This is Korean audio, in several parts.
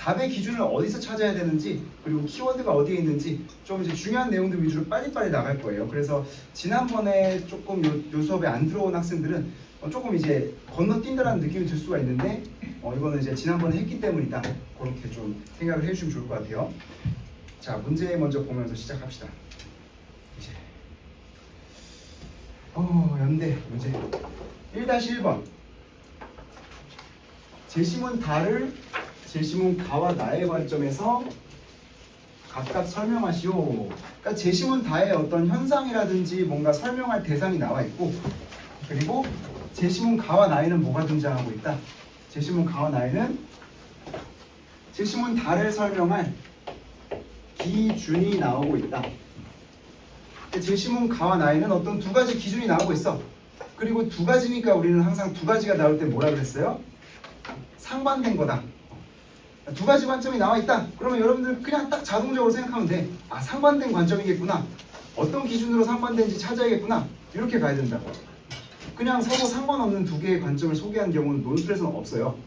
답의 기준을 어디서 찾아야 되는지 그리고 키워드가 어디에 있는지 좀 이제 중요한 내용들 위주로 빨리빨리 나갈 거예요. 그래서 지난번에 조금 요 수업에 안 들어온 학생들은 조금 이제 건너뛴다라는 느낌이 들 수가 있는데 이거는 이제 지난번에 했기 때문이다. 그렇게 좀 생각을 해주시면 좋을 것 같아요. 자, 문제 먼저 보면서 시작합시다. 이제 연대 문제 1-1번 제시문 다를 제시문 가와 나의 관점에서 각각 설명하시오. 그러니까 제시문 다의 어떤 현상이라든지 뭔가 설명할 대상이 나와 있고, 그리고 제시문 가와 나에는 뭐가 등장하고 있다. 제시문 가와 나에는 제시문 다를 설명할 기준이 나오고 있다. 제시문 가와 나에는 어떤 두 가지 기준이 나오고 있어. 그리고 두 가지니까 우리는 항상 두 가지가 나올 때 뭐라 그랬어요? 상반된 거다. 두 가지 관점이 나와 있다. 그러면 여러분들 그냥 딱 자동적으로 생각하면 돼. 아, 상반된 관점이겠구나. 어떤 기준으로 상반된지 찾아야겠구나. 이렇게 가야 된다고. 그냥 서로 상관없는 두 개의 관점을 소개한 경우는 논술에서는 없어요.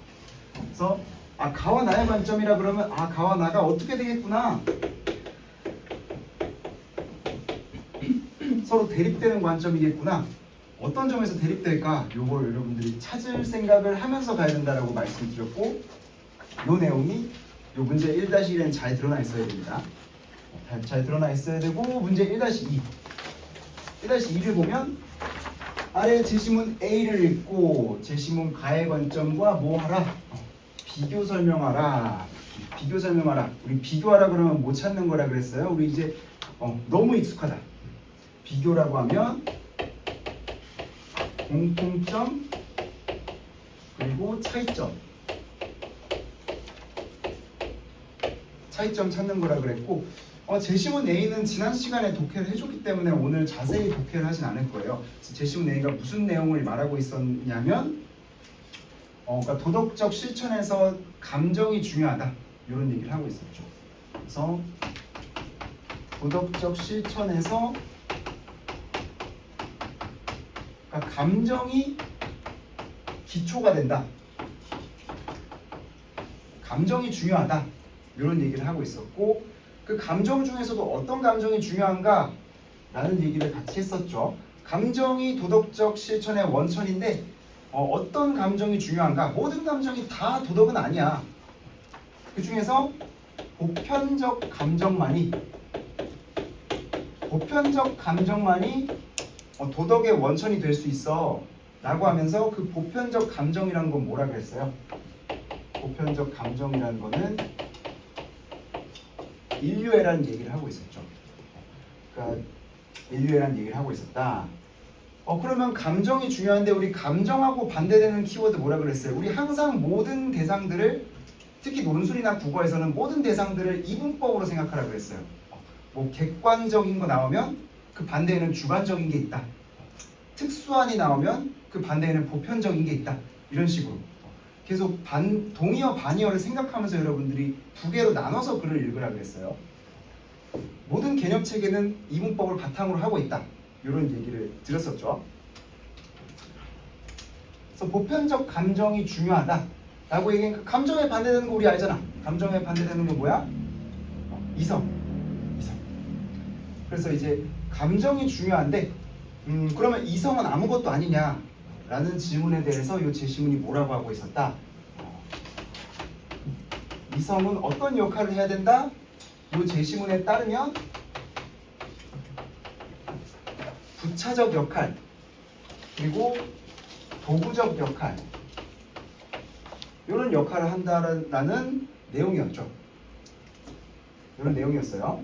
그래서 아, 가와 나의 관점이라 그러면 아, 가와 나가 어떻게 되겠구나. 서로 대립되는 관점이겠구나. 어떤 점에서 대립될까? 요걸 여러분들이 찾을 생각을 하면서 가야 된다라고 말씀드렸고, 요 내용이 요 문제 1-1에는 잘 드러나 있어야 됩니다. 잘 드러나 있어야 되고, 문제 1-2. 1-2를 보면 아래 제시문 A를 읽고 제시문 가의 관점과 뭐 하라? 비교 설명하라. 비교 설명하라. 우리 비교하라 그러면 못 찾는 거라 그랬어요. 우리 이제 너무 익숙하다. 비교라고 하면 공통점 그리고 차이점 찾는 거라 그랬고, 제시문 A는 지난 시간에 독해를 해줬기 때문에 오늘 자세히 독해를 하진 않을 거예요. 제시문 A가 무슨 내용을 말하고 있었냐면 그러니까 도덕적 실천에서 감정이 중요하다 이런 얘기를 하고 있었죠. 그래서 도덕적 실천에서 그러니까 감정이 기초가 된다. 감정이 중요하다. 이런 얘기를 하고 있었고, 그 감정 중에서도 어떤 감정이 중요한가? 라는 얘기를 같이 했었죠. 감정이 도덕적 실천의 원천인데 어떤 감정이 중요한가? 모든 감정이 다 도덕은 아니야. 그 중에서 보편적 감정만이 도덕의 원천이 될 수 있어 라고 하면서 그 보편적 감정이라는 건 뭐라 그랬어요? 보편적 감정이라는 거는 인류애라는 얘기를 하고 있었죠. 그러니까 인류애라는 얘기를 하고 있었다. 그러면 감정이 중요한데 우리 감정하고 반대되는 키워드 뭐라 그랬어요? 우리 항상 모든 대상들을, 특히 논술이나 국어에서는 모든 대상들을 이분법으로 생각하라고 그랬어요. 뭐 객관적인 거 나오면 그 반대에는 주관적인 게 있다. 특수한이 나오면 그 반대에는 보편적인 게 있다. 이런 식으로 계속 동의어 반의어를 생각하면서 여러분들이 두 개로 나눠서 글을 읽으라 그랬어요. 모든 개념체계는 이분법을 바탕으로 하고 있다. 이런 얘기를 드렸었죠. 그래서 보편적 감정이 중요하다 라고 얘기하니까 감정에 반대되는 거 우리 알잖아. 감정에 반대되는 거 뭐야? 이성. 그래서 이제 감정이 중요한데 그러면 이성은 아무것도 아니냐 라는 질문에 대해서 이 제시문이 뭐라고 하고 있었다. 이성은 어떤 역할을 해야 된다? 이 제시문에 따르면 부차적 역할 그리고 도구적 역할 이런 역할을 한다는 내용이었죠. 이런 내용이었어요.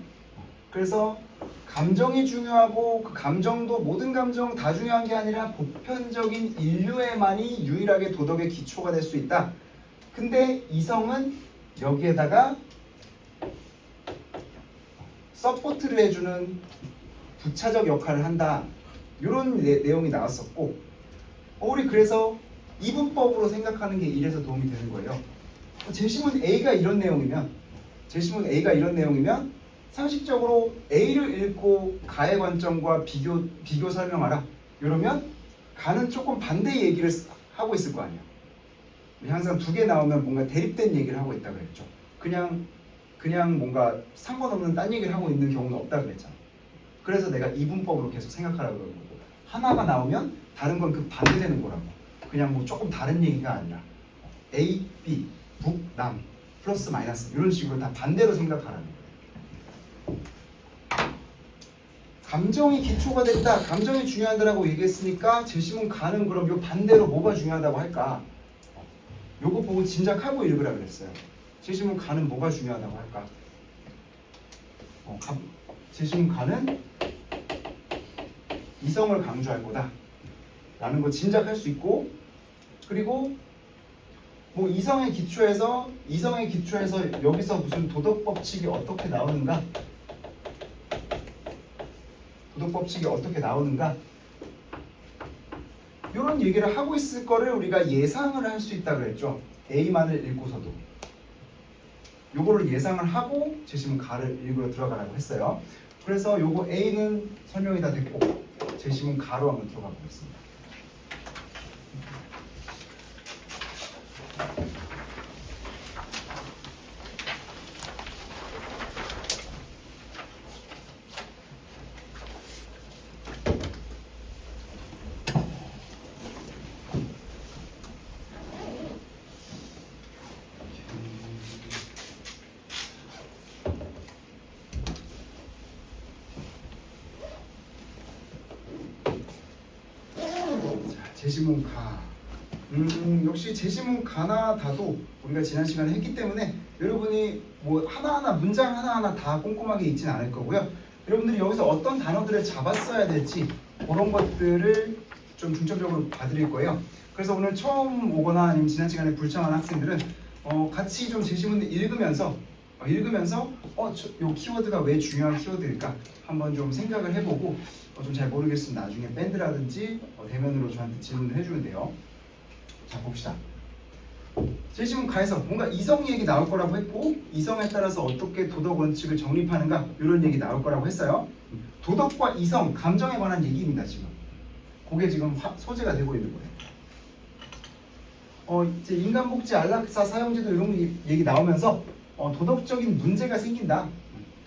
그래서 감정이 중요하고 그 감정도 모든 감정 다 중요한 게 아니라 보편적인 인류애만이 유일하게 도덕의 기초가 될 수 있다. 근데 이성은 여기에다가 서포트를 해주는 부차적 역할을 한다. 이런 내용이 나왔었고, 우리 그래서 이분법으로 생각하는 게 이래서 도움이 되는 거예요. 제시문 A가 이런 내용이면 상식적으로 A를 읽고 가의 관점과 비교 설명하라. 이러면 가는 조금 반대 얘기를 하고 있을 거 아니야. 항상 두 개 나오면 뭔가 대립된 얘기를 하고 있다 그랬죠. 그냥 뭔가 상관없는 딴 얘기를 하고 있는 경우는 없다 그랬잖아. 그래서 내가 이분법으로 계속 생각하라고 그러는 거고, 하나가 나오면 다른 건 그 반대되는 거라고. 그냥 뭐 조금 다른 얘기가 아니라 A, B, 북, 남, 플러스 마이너스 이런 식으로 다 반대로 생각하라는 거예요. 감정이 기초가 됐다, 감정이 중요하다라고 얘기했으니까 제시문 가는 그럼 요 반대로 뭐가 중요하다고 할까? 요거 보고 짐작하고 읽으라 그랬어요. 제시문 가는 뭐가 중요하다고 할까? 제시문 가는 이성을 강조할 거다 라는 거 짐작할 수 있고, 그리고 뭐 이성의 기초에서 여기서 무슨 도덕 법칙이 어떻게 나오는가, 이런 얘기를 하고 있을 거를 우리가 예상을 할 수 있다 그랬죠. A만을 읽고서도 요거를 예상을 하고 제시문 가를 읽으러 들어가라고 했어요. 그래서 요거 A는 설명이 다 됐고 제시문 가로 한번 들어가 보겠습니다. 제시문 가. 역시 제시문 가나 다도 우리가 지난 시간에 했기 때문에 여러분이 뭐 하나하나 문장 하나하나 다 꼼꼼하게 읽진 않을 거고요. 여러분들이 여기서 어떤 단어들을 잡았어야 될지 그런 것들을 좀 중점적으로 봐드릴 거예요. 그래서 오늘 처음 오거나 아니면 지난 시간에 불참한 학생들은 같이 좀 제시문을 읽으면서 요 키워드가 왜 중요한 키워드일까 한번 좀 생각을 해보고 좀 잘 모르겠으면 나중에 밴드라든지 대면으로 저한테 질문을 해주면 돼요. 자, 봅시다. 제시문 가에서 뭔가 이성 얘기 나올 거라고 했고, 이성에 따라서 어떻게 도덕 원칙을 정립하는가 이런 얘기 나올 거라고 했어요. 도덕과 이성, 감정에 관한 얘기입니다. 지금 그게 지금 소재가 되고 있는 거예요. 이제 인간복지 안락사 사용제도 이런 얘기 나오면서 도덕적인 문제가 생긴다,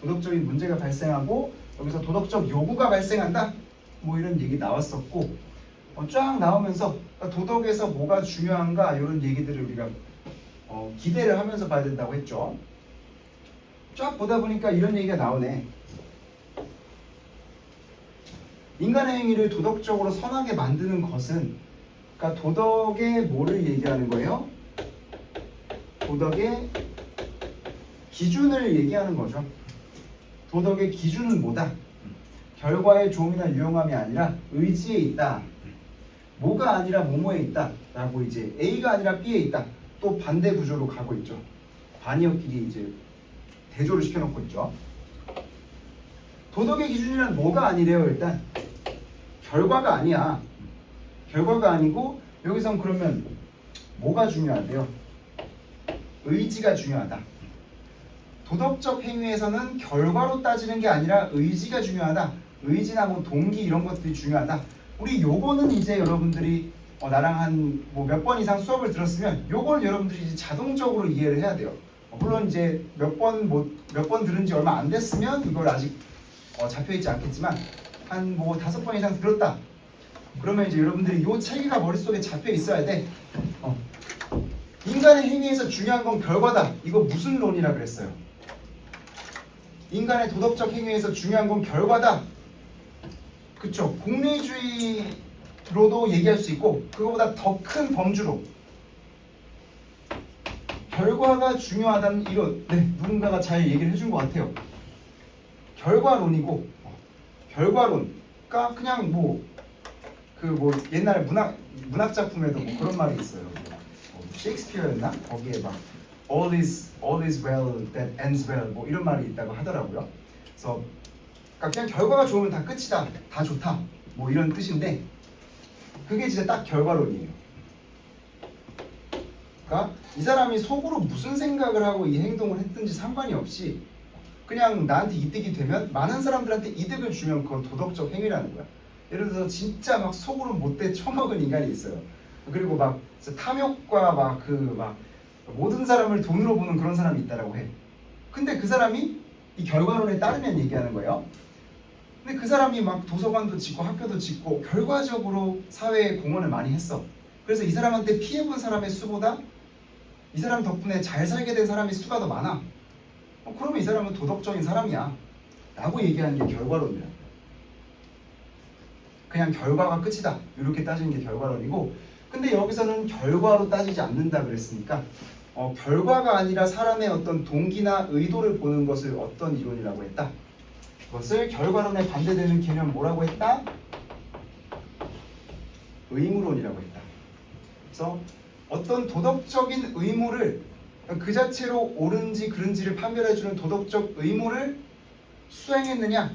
도덕적인 문제가 발생하고 여기서 도덕적 요구가 발생한다, 뭐 이런 얘기 나왔었고, 쫙 나오면서 도덕에서 뭐가 중요한가 이런 얘기들을 우리가 기대를 하면서 봐야 된다고 했죠. 쫙 보다 보니까 이런 얘기가 나오네. 인간의 행위를 도덕적으로 선하게 만드는 것은, 그러니까 도덕의 뭐를 얘기하는 거예요? 도덕의 기준을 얘기하는 거죠. 도덕의 기준은 뭐다? 결과의 좋음이나 유용함이 아니라 의지에 있다. 뭐가 아니라 뭐뭐에 있다 라고 이제 A가 아니라 B에 있다, 또 반대 구조로 가고 있죠. 반이어끼리 이제 대조를 시켜놓고 있죠. 도덕의 기준이란 뭐가 아니래요? 일단 결과가 아니야. 결과가 아니고 여기선 그러면 뭐가 중요하대요? 의지가 중요하다. 도덕적 행위에서는 결과로 따지는 게 아니라 의지가 중요하다. 의지나 뭐 동기 이런 것들이 중요하다. 우리 요거는 이제 여러분들이 나랑 한 뭐 몇 번 이상 수업을 들었으면 요걸 여러분들이 이제 자동적으로 이해를 해야 돼요. 물론 이제 몇 번 들은 지 얼마 안 됐으면 이걸 아직 잡혀있지 않겠지만 한 뭐 5번 이상 들었다. 그러면 이제 여러분들이 요 체계가 머릿속에 잡혀 있어야 돼. 인간의 행위에서 중요한 건 결과다. 이거 무슨 론이라 그랬어요? 인간의 도덕적 행위에서 중요한 건 결과다. 그쵸? 공리주의로도 얘기할 수 있고 그거보다 더 큰 범주로 결과가 중요하다는 이런, 누군가가 잘 얘기를 해준 것 같아요. 결과론이고, 결과론가 그냥 옛날 문학 작품에도 뭐 그런 말이 있어요. 셰익스피어였나? 거기에 막 all is well that ends well 뭐 이런 말이 있다고 하더라고요. 그래서 그냥 결과가 좋으면 다 끝이다, 다 좋다, 뭐 이런 뜻인데 그게 진짜 딱 결과론이에요. 그러니까 이 사람이 속으로 무슨 생각을 하고 이 행동을 했든지 상관이 없이 그냥 나한테 이득이 되면, 많은 사람들한테 이득을 주면 그건 도덕적 행위라는 거야. 예를 들어서 진짜 막 속으로 못돼 처먹은 인간이 있어요. 그리고 막 탐욕과 모든 사람을 돈으로 보는 그런 사람이 있다라고 해. 근데 그 사람이 이 결과론에 따르면 얘기하는 거예요. 근데 그 사람이 막 도서관도 짓고 학교도 짓고 결과적으로 사회에 공헌을 많이 했어. 그래서 이 사람한테 피해본 사람의 수보다 이 사람 덕분에 잘 살게 된 사람의 수가 더 많아. 그러면 이 사람은 도덕적인 사람이야 라고 얘기하는 게 결과론이야. 그냥 결과가 끝이다 이렇게 따지는 게 결과론이고, 근데 여기서는 결과로 따지지 않는다 그랬으니까 결과가 아니라 사람의 어떤 동기나 의도를 보는 것을 어떤 이론이라고 했다? 그것을 결과론에 반대되는 개념 뭐라고 했다? 의무론이라고 했다. 그래서 어떤 도덕적인 의무를 그 자체로 옳은지 그른지를 판별해주는 도덕적 의무를 수행했느냐,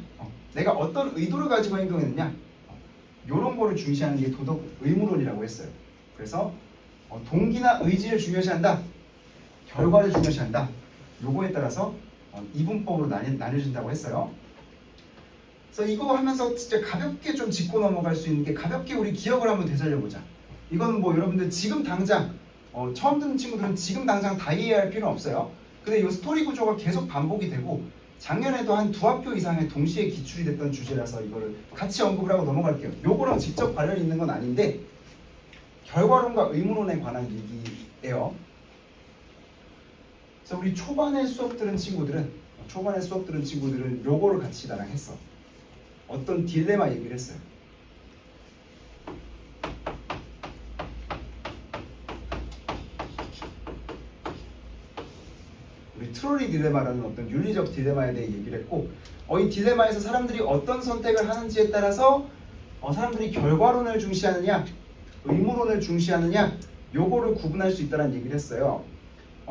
내가 어떤 의도를 가지고 행동했느냐, 이런 거를 중시하는 게 도덕 의무론이라고 했어요. 그래서 동기나 의지를 중요시한다, 결과를 중요시한다, 요거에 따라서 이분법으로 나뉘어진다고 했어요. 그래서 이거 하면서 진짜 가볍게 좀 짚고 넘어갈 수 있는 게, 가볍게 우리 기억을 한번 되살려보자. 이건 뭐 여러분들 지금 당장 처음 듣는 친구들은 지금 당장 다 이해할 필요는 없어요. 근데 이 스토리 구조가 계속 반복이 되고 작년에도 한 2학교 이상의 동시에 기출이 됐던 주제라서 이거를 같이 언급을 하고 넘어갈게요. 요거랑 직접 관련이 있는 건 아닌데 결과론과 의무론에 관한 얘기예요. 그래서 우리 초반에 수업 들은 친구들은 요거를 같이 나랑 했어. 어떤 딜레마 얘기를 했어요. 우리 트로리 딜레마라는 어떤 윤리적 딜레마에 대해 얘기를 했고, 이 딜레마에서 사람들이 어떤 선택을 하는지에 따라서 사람들이 결과론을 중시하느냐 의무론을 중시하느냐 요거를 구분할 수 있다는 얘기를 했어요.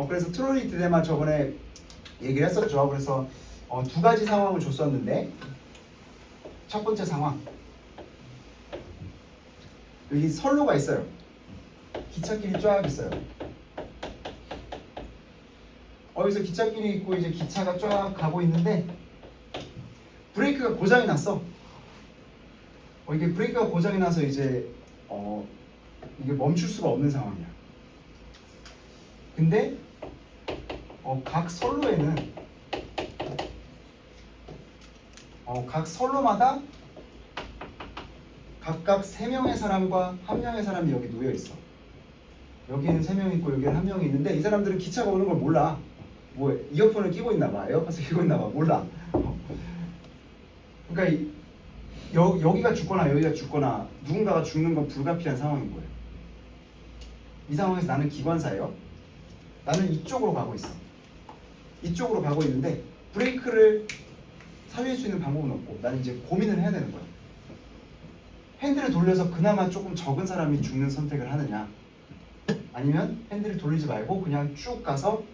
그래서 트로리 딜레마 저번에 얘기를 했었죠. 그래서 2가지 상황을 줬었는데, 첫 번째 상황, 여기 선로가 있어요. 기찻길이 쫙 있어요. 여기서 기찻길이 있고 이제 기차가 쫙 가고 있는데 브레이크가 고장이 났어. 이게 브레이크가 고장이 나서 이제 이게 멈출 수가 없는 상황이야. 근데 각 선로마다 각각 3명의 사람과 1명의 사람이 여기 놓여 있어. 여기는 3명 있고 여기는 1명이 있는데 이 사람들은 기차가 오는 걸 몰라. 뭐 이어폰을 끼고 있나 봐, 에어팟을 끼고 있나 봐, 몰라. 그러니까 여기가 죽거나 여기가 죽거나 누군가가 죽는 건 불가피한 상황인 거예요. 이 상황에서 나는 기관사예요. 나는 이쪽으로 가고 있어. 이쪽으로 가고 있는데 브레이크를 살릴 수 있는 방법은 없고 나는 이제 고민을 해야 되는 거야. 핸들을 돌려서 그나마 조금 적은 사람이 죽는 선택을 하느냐, 아니면 핸들을 돌리지 말고 그냥 쭉 가서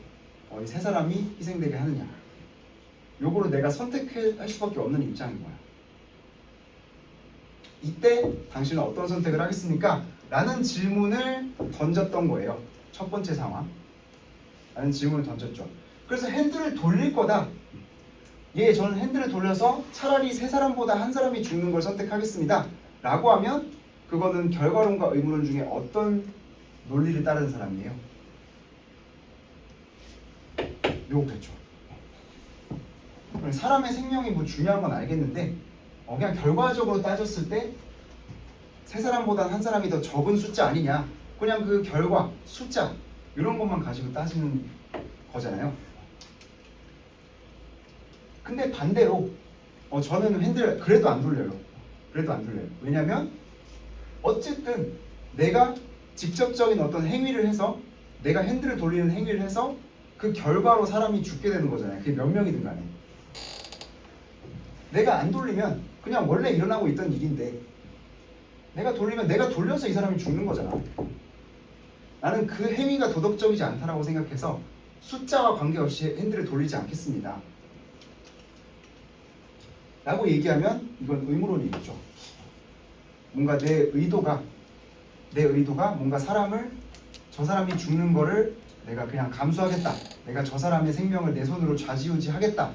이 3사람이 희생되게 하느냐. 요거를 내가 선택할 수밖에 없는 입장인 거야. 이때 당신은 어떤 선택을 하겠습니까? 라는 질문을 던졌던 거예요. 첫 번째 상황. 라는 질문을 던졌죠. 그래서 핸들을 돌릴 거다. 저는 핸들을 돌려서 차라리 3사람보다 1사람이 죽는 걸 선택하겠습니다. 라고 하면 그거는 결과론과 의무론 중에 어떤 논리를 따르는 사람이에요? 요거겠죠. 사람의 생명이 뭐 중요한 건 알겠는데 그냥 결과적으로 따졌을 때 3사람보다 1사람이 더 적은 숫자 아니냐, 그냥 그 결과, 숫자 이런 것만 가지고 따지는 거잖아요. 근데 반대로 저는 핸들 그래도 안 돌려요. 왜냐면 어쨌든 내가 직접적인 어떤 행위를 해서, 내가 핸들을 돌리는 행위를 해서 그 결과로 사람이 죽게 되는 거잖아요. 그게 몇 명이든 간에. 내가 안 돌리면 그냥 원래 일어나고 있던 일인데 내가 돌리면 내가 돌려서 이 사람이 죽는 거잖아. 나는 그 행위가 도덕적이지 않다라고 생각해서 숫자와 관계없이 핸들을 돌리지 않겠습니다. 라고 얘기하면 이건 의무론이겠죠. 뭔가 내 의도가 뭔가 저 사람이 죽는 거를 내가 그냥 감수하겠다, 내가 저 사람의 생명을 내 손으로 좌지우지하겠다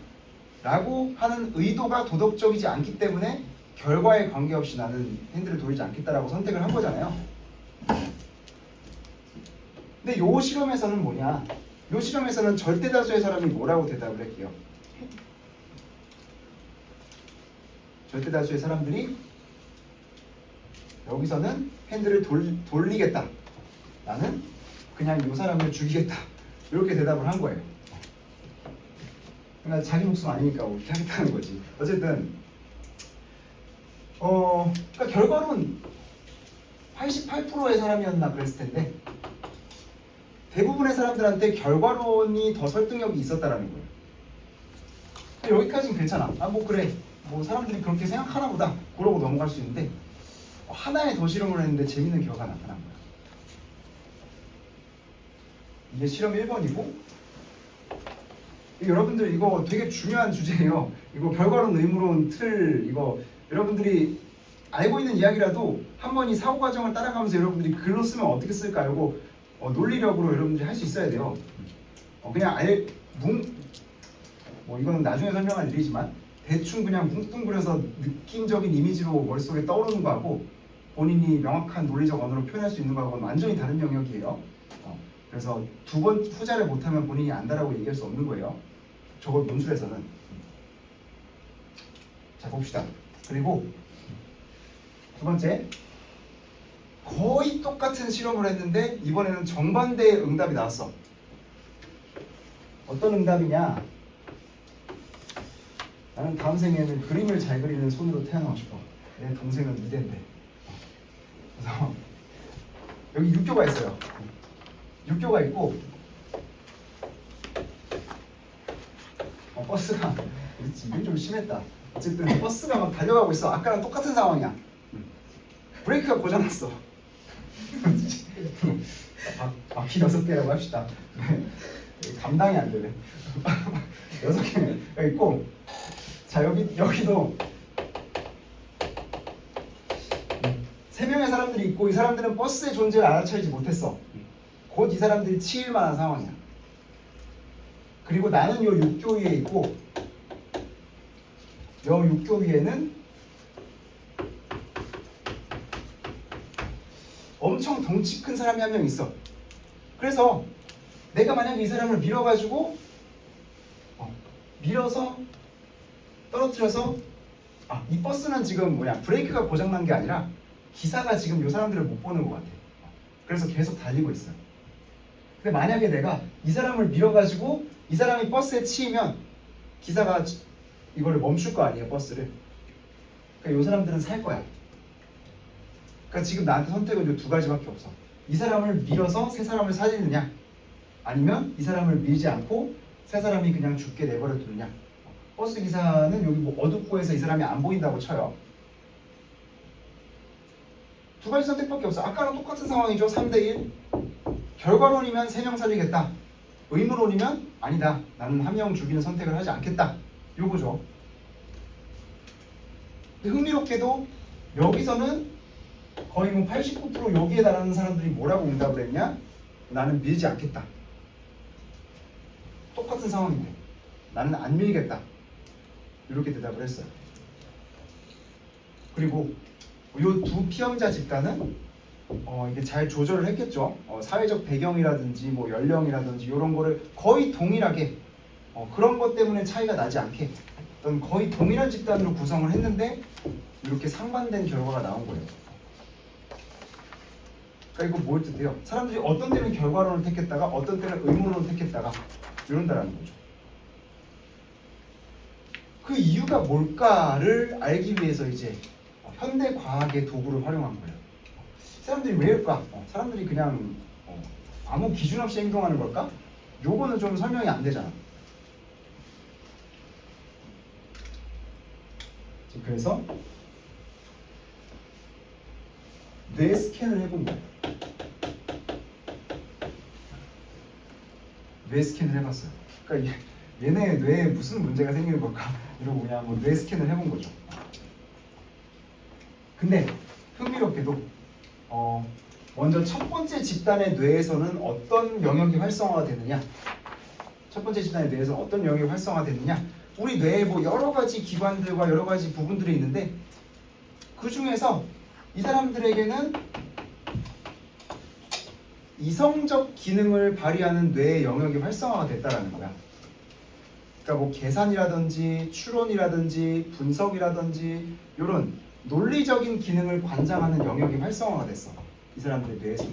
라고 하는 의도가 도덕적이지 않기 때문에 결과에 관계없이 나는 핸들을 돌리지 않겠다라고 선택을 한 거잖아요. 근데 요 실험에서는 뭐냐? 요 실험에서는 절대 다수의 사람이 뭐라고 대답을 할게요? 절대 다수의 사람들이 여기서는 핸들을 돌리겠다. 나는 그냥 이 사람을 죽이겠다. 이렇게 대답을 한 거예요. 그러니까 자기 목숨 아니니까 이렇게 하겠다는 거지. 어쨌든 그러니까 결과론 88%의 사람이었나 그랬을 텐데 대부분의 사람들한테 결과론이 더 설득력이 있었다라는 거예요. 여기까지는 괜찮아. 뭐 그래. 뭐 사람들이 그렇게 생각하나 보다. 그러고 넘어갈 수 있는데 하나의 더 실험을 했는데 재밌는 결과가 나타난 거야. 이게 실험 1번이고 여러분들 이거 되게 중요한 주제예요. 이거 결과론, 의무론, 틀 이거 여러분들이 알고 있는 이야기라도 한번 이 사고 과정을 따라가면서 여러분들이 글로 쓰면 어떻게 쓸까 이거 논리력으로 여러분들이 할 수 있어야 돼요. 그냥 뭐 이거는 나중에 설명할 일이지만 대충 그냥 뭉뚱그려서 느낌적인 이미지로 머릿속에 떠오르는 거하고 본인이 명확한 논리적 언어로 표현할 수 있는 거하고는 완전히 다른 영역이에요. 그래서 두 번 후자를 못하면 본인이 안다라고 얘기할 수 없는 거예요. 저걸 논술에서는. 자 봅시다. 그리고 두 번째, 거의 똑같은 실험을 했는데 이번에는 정반대의 응답이 나왔어. 어떤 응답이냐? 나는 다음 생에는 그림을 잘 그리는 손으로 태어나고 싶어. 내 동생은 이대인데. 그래서 여기 육교가 있어요. 육교가 있고 버스가 이게 좀 심했다. 어쨌든 버스가 막 달려가고 있어. 아까랑 똑같은 상황이야. 브레이크가 고장났어. 바퀴 6개라고 합시다. 감당이 안 되네. 6개가 있고, 자 여기도 3명의 사람들이 있고 이 사람들은 버스의 존재를 알아차리지 못했어. 곧 이 사람들이 치일 만한 상황이야. 그리고 나는 요 육교 위에 있고 요 육교 위에는 엄청 덩치 큰 사람이 한 명 있어. 그래서 내가 만약에 이 사람을 밀어가지고 밀어서 떨어뜨려서 이 버스는 지금 브레이크가 고장난 게 아니라 기사가 지금 이 사람들을 못 보는 것 같아. 그래서 계속 달리고 있어요. 근데 만약에 내가 이 사람을 밀어가지고 이 사람이 버스에 치이면 기사가 이거를 멈출 거 아니에요, 버스를. 그러니까 이 사람들은 살 거야. 그러니까 지금 나한테 선택은 이 두 가지밖에 없어. 이 사람을 밀어서 세 사람을 살리느냐, 아니면 이 사람을 밀지 않고 세 사람이 그냥 죽게 내버려 두느냐. 버스 기사는 여기 뭐 어둡고 해서 이 사람이 안 보인다고 쳐요. 두 가지 선택밖에 없어. 아까랑 똑같은 상황이죠. 3대1. 결과론이면 3명 살리겠다. 의무론이면 아니다. 나는 1명 죽이는 선택을 하지 않겠다. 요거죠. 근데 흥미롭게도 여기서는 거의 뭐 89% 여기에 달하는 사람들이 뭐라고 응답을 했냐? 나는 밀지 않겠다. 똑같은 상황인데 나는 안 밀겠다. 이렇게 대답을 했어요. 그리고 이 두 피험자 집단은 이게 잘 조절을 했겠죠. 사회적 배경이라든지 뭐 연령이라든지 이런 거를 거의 동일하게 그런 것 때문에 차이가 나지 않게 어떤 거의 동일한 집단으로 구성을 했는데 이렇게 상반된 결과가 나온 거예요. 그러니까 이거 뭘 뜻해요? 사람들이 어떤 때는 결과론을 택했다가 어떤 때는 의무론을 택했다가 이런다라는 거죠. 그 이유가 뭘까를 알기 위해서 이제 현대 과학의 도구를 활용한 거예요. 사람들이 왜 이럴까? 사람들이 그냥 아무 기준 없이 행동하는 걸까? 요거는 좀 설명이 안 되잖아. 그래서 뇌 스캔을 해본 거예요. 뇌 스캔을 해봤어요. 그러니까 얘네 뇌에 무슨 문제가 생기는 걸까? 이러고 그냥 뭐 뇌 스캔을 해본 거죠. 근데 흥미롭게도 먼저 첫 번째 집단의 뇌에서는 어떤 영역이 활성화가 되느냐? 첫 번째 집단의 뇌에서는 어떤 영역이 활성화되느냐? 우리 뇌에 뭐 여러 가지 기관들과 여러 가지 부분들이 있는데 그 중에서 이 사람들에게는 이성적 기능을 발휘하는 뇌의 영역이 활성화가 됐다라는 거야. 그러니까 뭐 계산이라든지 추론이라든지 분석이라든지 이런 논리적인 기능을 관장하는 영역이 활성화가 됐어. 이 사람들의 뇌에서.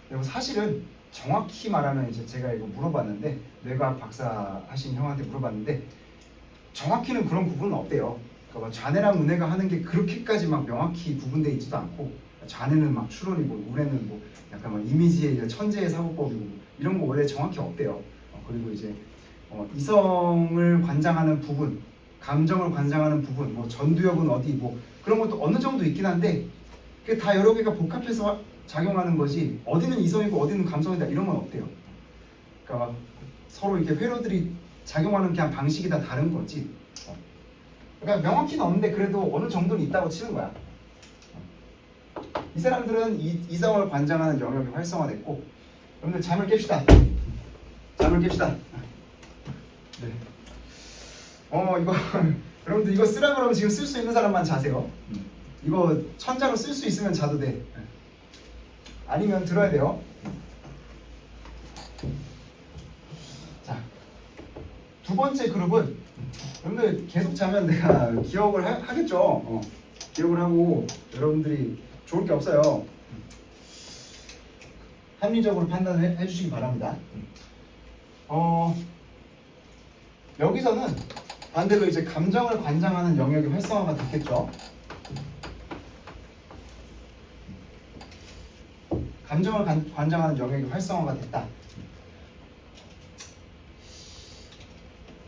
그리고 사실은 정확히 말하면 이제 제가 이거 물어봤는데 뇌과학 박사 하신 형한테 물어봤는데 정확히는 그런 부분은 없대요. 그러니까 막 좌뇌랑 우뇌가 하는 게 그렇게까지 막 명확히 구분되어 있지도 않고 좌뇌는 막 추론이고 우뇌는 뭐 약간 막 이미지의 천재의 사고법이고 이런 거 원래 정확히 없대요. 그리고 이제 이성을 관장하는 부분, 감정을 관장하는 부분, 뭐 전두엽은 어디, 뭐 그런 것도 어느 정도 있긴 한데 그게 다 여러 개가 복합해서 작용하는 거지 어디는 이성이고 어디는 감성이다 이런 건 없대요. 그러니까 막 서로 이렇게 회로들이 작용하는 그냥 방식이 다 다른 거지. 그러니까 명확히는 없는데 그래도 어느 정도는 있다고 치는 거야. 이 사람들은 이성을 관장하는 영역이 활성화됐고 여러분들 잠을 깹시다. 잠을 깹시다. 네. 이거 여러분들 이거 쓰라 그러면 지금 쓸 수 있는 사람만 자세요. 이거 천자로 쓸 수 있으면 자도 돼. 아니면 들어야 돼요. 자, 두 번째 그룹은 여러분들 계속 자면 내가 기억을 하겠죠. 기억을 하고 여러분들이 좋을 게 없어요. 합리적으로 판단을 해주시기 바랍니다. 여기서는 반대로 이제 감정을 관장하는 영역이 활성화가 됐겠죠. 감정을 관장하는 영역이 활성화가 됐다.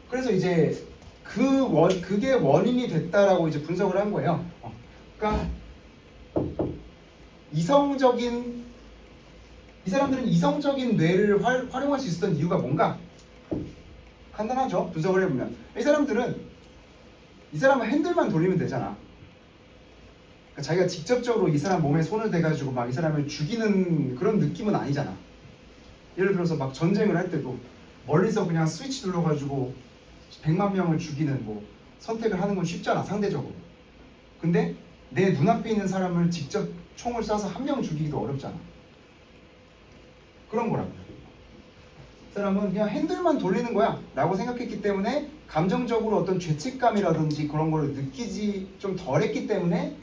그래서 이제 그게 원인이 됐다라고 이제 분석을 한 거예요. 그러니까 이 사람들은 이성적인 뇌를 활용할 수 있었던 이유가 뭔가? 간단하죠. 분석을 해보면 이 사람은 핸들만 돌리면 되잖아. 그러니까 자기가 직접적으로 이 사람 몸에 손을 대가지고 막 이 사람을 죽이는 그런 느낌은 아니잖아. 예를 들어서 막 전쟁을 할 때도 멀리서 그냥 스위치 눌러가지고 100만 명을 죽이는 뭐 선택을 하는 건 쉽잖아, 상대적으로. 근데 내 눈앞에 있는 사람을 직접 총을 쏴서 한 명 죽이기도 어렵잖아. 그런 거라고. 이 사람은 그냥 핸들만 돌리는 거야 라고 생각했기 때문에 감정적으로 어떤 죄책감이라든지 그런 거를 느끼지 좀 덜했기 때문에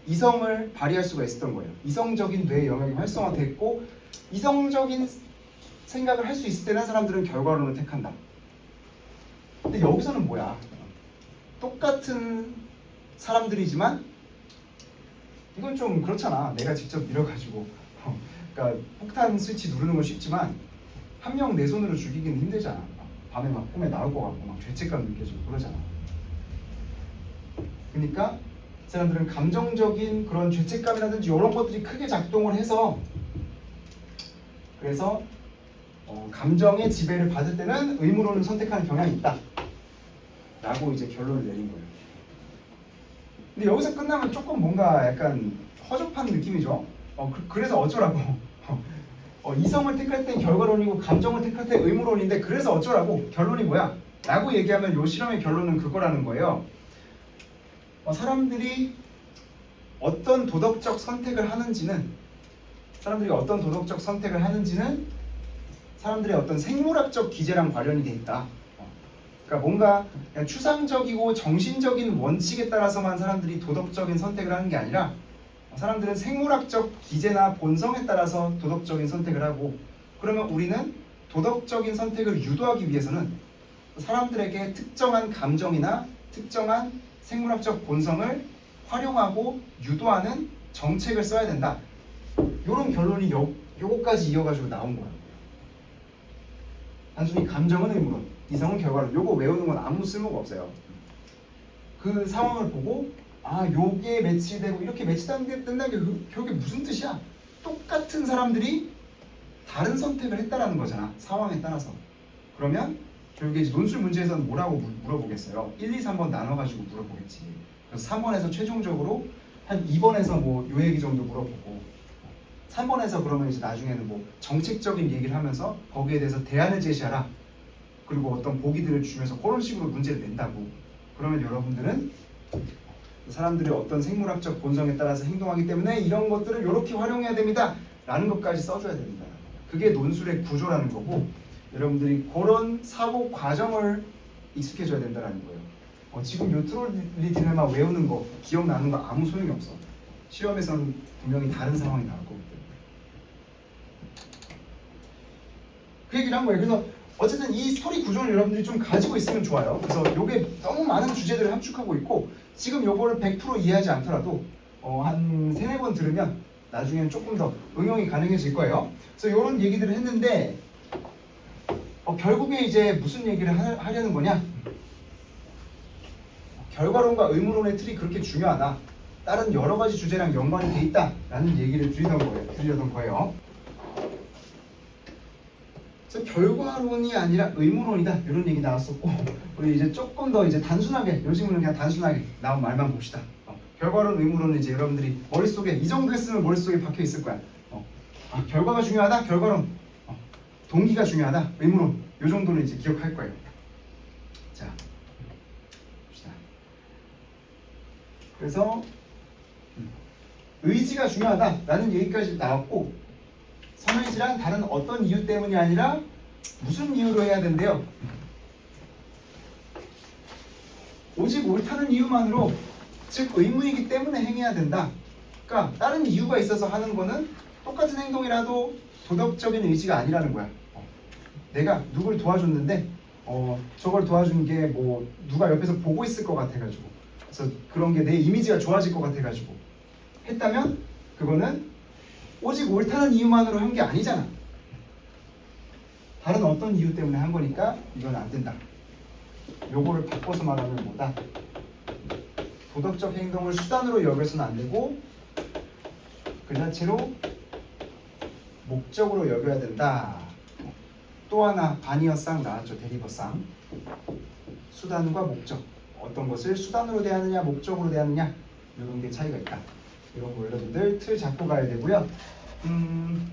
이성을 발휘할 수가 있었던 거예요. 이성적인 뇌 영역이 활성화됐고 이성적인 생각을 할 수 있을 때는 사람들은 결과론을 택한다. 근데 여기서는 뭐야? 똑같은 사람들이지만 이건 좀 그렇잖아. 내가 직접 밀어가지고 그러니까 폭탄 스위치 누르는 건 쉽지만 한 명 내 손으로 죽이기는 힘들잖아. 밤에 막 꿈에 나올 것 같고 막 죄책감 느껴지고 그러잖아. 그러니까 이 사람들은 감정적인 그런 죄책감이라든지 이런 것들이 크게 작동을 해서 그래서 감정의 지배를 받을 때는 의무론을 선택하는 경향이 있다 라고 이제 결론을 내린 거예요. 근데 여기서 끝나면 조금 뭔가 약간 허접한 느낌이죠. 그래서 어쩌라고 이성을 택할 땐 결과론이고 감정을 택할 땐 의무론인데 그래서 어쩌라고? 결론이 뭐야? 라고 얘기하면 이 실험의 결론은 그거라는 거예요. 사람들이 어떤 도덕적 선택을 하는지는 사람들의 어떤 생물학적 기제랑 관련이 돼 있다. 그러니까 뭔가 그냥 추상적이고 정신적인 원칙에 따라서만 사람들이 도덕적인 선택을 하는 게 아니라 사람들은 생물학적 기제나 본성에 따라서 도덕적인 선택을 하고 그러면 우리는 도덕적인 선택을 유도하기 위해서는 사람들에게 특정한 감정이나 특정한 생물학적 본성을 활용하고 유도하는 정책을 써야 된다. 이런 결론이 요거까지 이어가지고 나온 거야. 단순히 감정은 의무론, 이성은 결과론. 요거 외우는 건 아무 쓸모가 없어요. 그 상황을 보고 요게 매치되고 이렇게 매치된다는 게 그게 무슨 뜻이야? 똑같은 사람들이 다른 선택을 했다라는 거잖아. 상황에 따라서. 그러면 결국에 이제 논술 문제에서는 뭐라고 물어보겠어요? 1, 2, 3번 나눠가지고 물어보겠지. 그래서 3번에서 최종적으로 한 2번에서 뭐 요 얘기 정도 물어보고 3번에서 그러면 이제 나중에는 뭐 정책적인 얘기를 하면서 거기에 대해서 대안을 제시하라. 그리고 어떤 보기들을 주면서 그런 식으로 문제를 낸다고. 그러면 여러분들은 사람들이 어떤 생물학적 본성에 따라서 행동하기 때문에 이런 것들을 이렇게 활용해야 됩니다 라는 것까지 써줘야 됩니다. 그게 논술의 구조라는 거고 여러분들이 그런 사고 과정을 익숙해져야 된다는 거예요. 지금 요 트롤리 딜레마 외우는 거 기억나는 거 아무 소용이 없어. 시험에서는 분명히 다른 상황이 나올 거기 때문에 그 얘기를 한 거예요. 그래서 어쨌든 이 스토리 구조를 여러분들이 좀 가지고 있으면 좋아요. 그래서 요게 너무 많은 주제들을 함축하고 있고 지금 요거를 100% 이해하지 않더라도 한 3-4번 들으면 나중에는 조금 더 응용이 가능해질 거예요. 그래서 요런 얘기들을 했는데 결국에 이제 무슨 얘기를 하려는 거냐? 결과론과 의무론의 틀이 그렇게 중요하다. 다른 여러 가지 주제랑 연관이 돼 있다라는 얘기를 드리려던 거예요. 그래서 결과론이 아니라 의무론이다 이런 얘기 나왔었고 우리 이제 조금 더 이제 단순하게 요즘은 그냥 단순하게 나온 말만 봅시다. 결과론, 의무론은 이제 여러분들이 머릿속에 이 정도 했으면 머릿속에 박혀 있을 거야. 결과가 중요하다. 결과론. 동기가 중요하다. 의무론. 요 정도는 이제 기억할 거예요. 자, 봅시다. 그래서 의지가 중요하다라는 얘기까지 나왔고 선의지란 다른 어떤 이유 때문이 아니라 무슨 이유로 해야 된대요? 오직 옳다는 이유만으로 즉 의무이기 때문에 행해야 된다. 그러니까 다른 이유가 있어서 하는 거는 똑같은 행동이라도 도덕적인 의지가 아니라는 거야. 내가 누굴 도와줬는데 저걸 도와준 게 뭐 누가 옆에서 보고 있을 것 같아가지고 그래서 그런 게 내 이미지가 좋아질 것 같아가지고 했다면 그거는 오직 옳다는 이유만으로 한 게 아니잖아. 다른 어떤 이유 때문에 한 거니까 이건 안 된다. 요거를 바꿔서 말하면 뭐다? 도덕적 행동을 수단으로 여겨서는 안 되고 그 자체로 목적으로 여겨야 된다. 또 하나 바니어쌍 나왔죠. 데리버쌍. 수단과 목적. 어떤 것을 수단으로 대하느냐 목적으로 대하느냐 이런 게 차이가 있다. 이런 거 여러분들 틀 잡고 가야 되고요.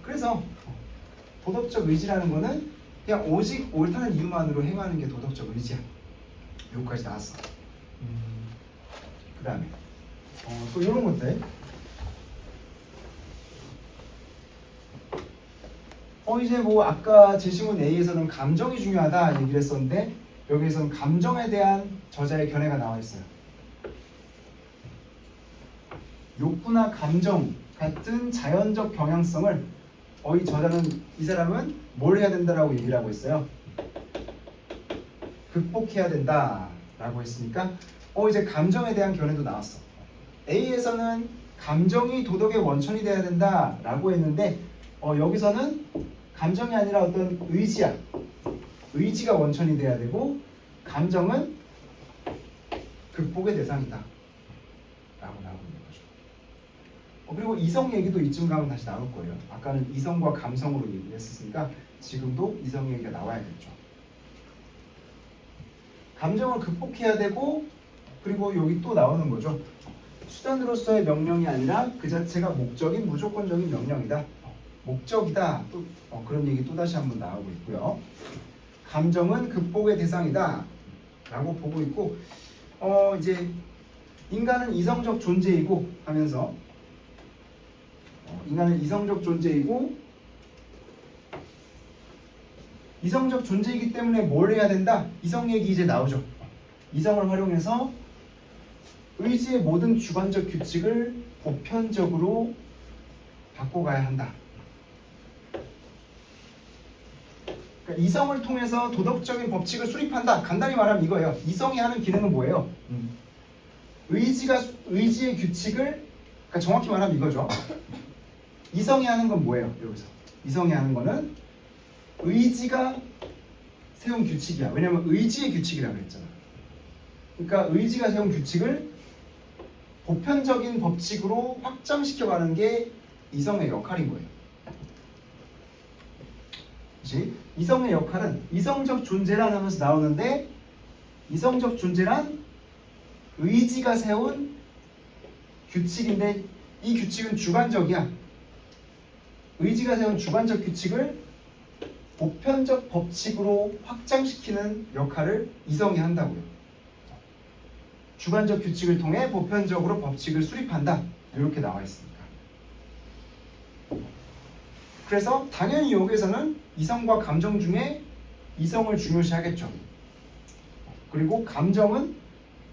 그래서 도덕적 의지라는 거는 그냥 오직 옳다는 이유만으로 행하는 게 도덕적 의지야. 여기까지 나왔어. 그 다음에 또 이런 것들 이제 뭐 아까 제시문 A에서는 감정이 중요하다 얘기를 했었는데 여기에서는 감정에 대한 저자의 견해가 나와 있어요. 욕구나 감정 같은 자연적 경향성을 이 저자는 이 사람은 뭘 해야 된다라고 얘기를 하고 있어요. 극복해야 된다라고 했으니까 이제 감정에 대한 견해도 나왔어. A에서는 감정이 도덕의 원천이 돼야 된다라고 했는데 여기서는 감정이 아니라 어떤 의지야. 의지가 원천이 돼야 되고 감정은 극복의 대상이다 라고 나오고 있는 거죠. 그리고 이성 얘기도 이쯤 가면 다시 나올 거예요. 아까는 이성과 감성으로 얘기를 했었으니까 지금도 이성 얘기가 나와야겠죠. 감정을 극복해야 되고 그리고 여기 또 나오는 거죠. 수단으로서의 명령이 아니라 그 자체가 목적인 무조건적인 명령이다. 목적이다. 또 그런 얘기 또 다시 한번 나오고 있고요. 감정은 극복의 대상이다 라고 보고 있고 이제 인간은 이성적 존재이고 하면서 인간은 이성적 존재이고 이성적 존재이기 때문에 뭘 해야 된다? 이성 얘기 이제 나오죠. 이성을 활용해서 의지의 모든 주관적 규칙을 보편적으로 바꿔가야 한다. 그러니까 이성을 통해서 도덕적인 법칙을 수립한다. 간단히 말하면 이거예요. 이성이 하는 기능은 뭐예요? 의지의 규칙을 그러니까 정확히 말하면 이거죠. 이성이 하는 건 뭐예요? 여기서 이성이 하는 거는 의지가 세운 규칙이야. 왜냐면 의지의 규칙이라고 했잖아. 그러니까 의지가 세운 규칙을 보편적인 법칙으로 확장시켜가는 게 이성의 역할인 거예요. 그치? 이성의 역할은 이성적 존재란 하면서 나오는데 이성적 존재란 의지가 세운 규칙인데 이 규칙은 주관적이야. 의지가 세운 주관적 규칙을 보편적 법칙으로 확장시키는 역할을 이성이 한다고요. 주관적 규칙을 통해 보편적으로 법칙을 수립한다. 이렇게 나와 있습니다. 그래서 당연히 여기에서는 이성과 감정 중에 이성을 중요시하겠죠. 그리고 감정은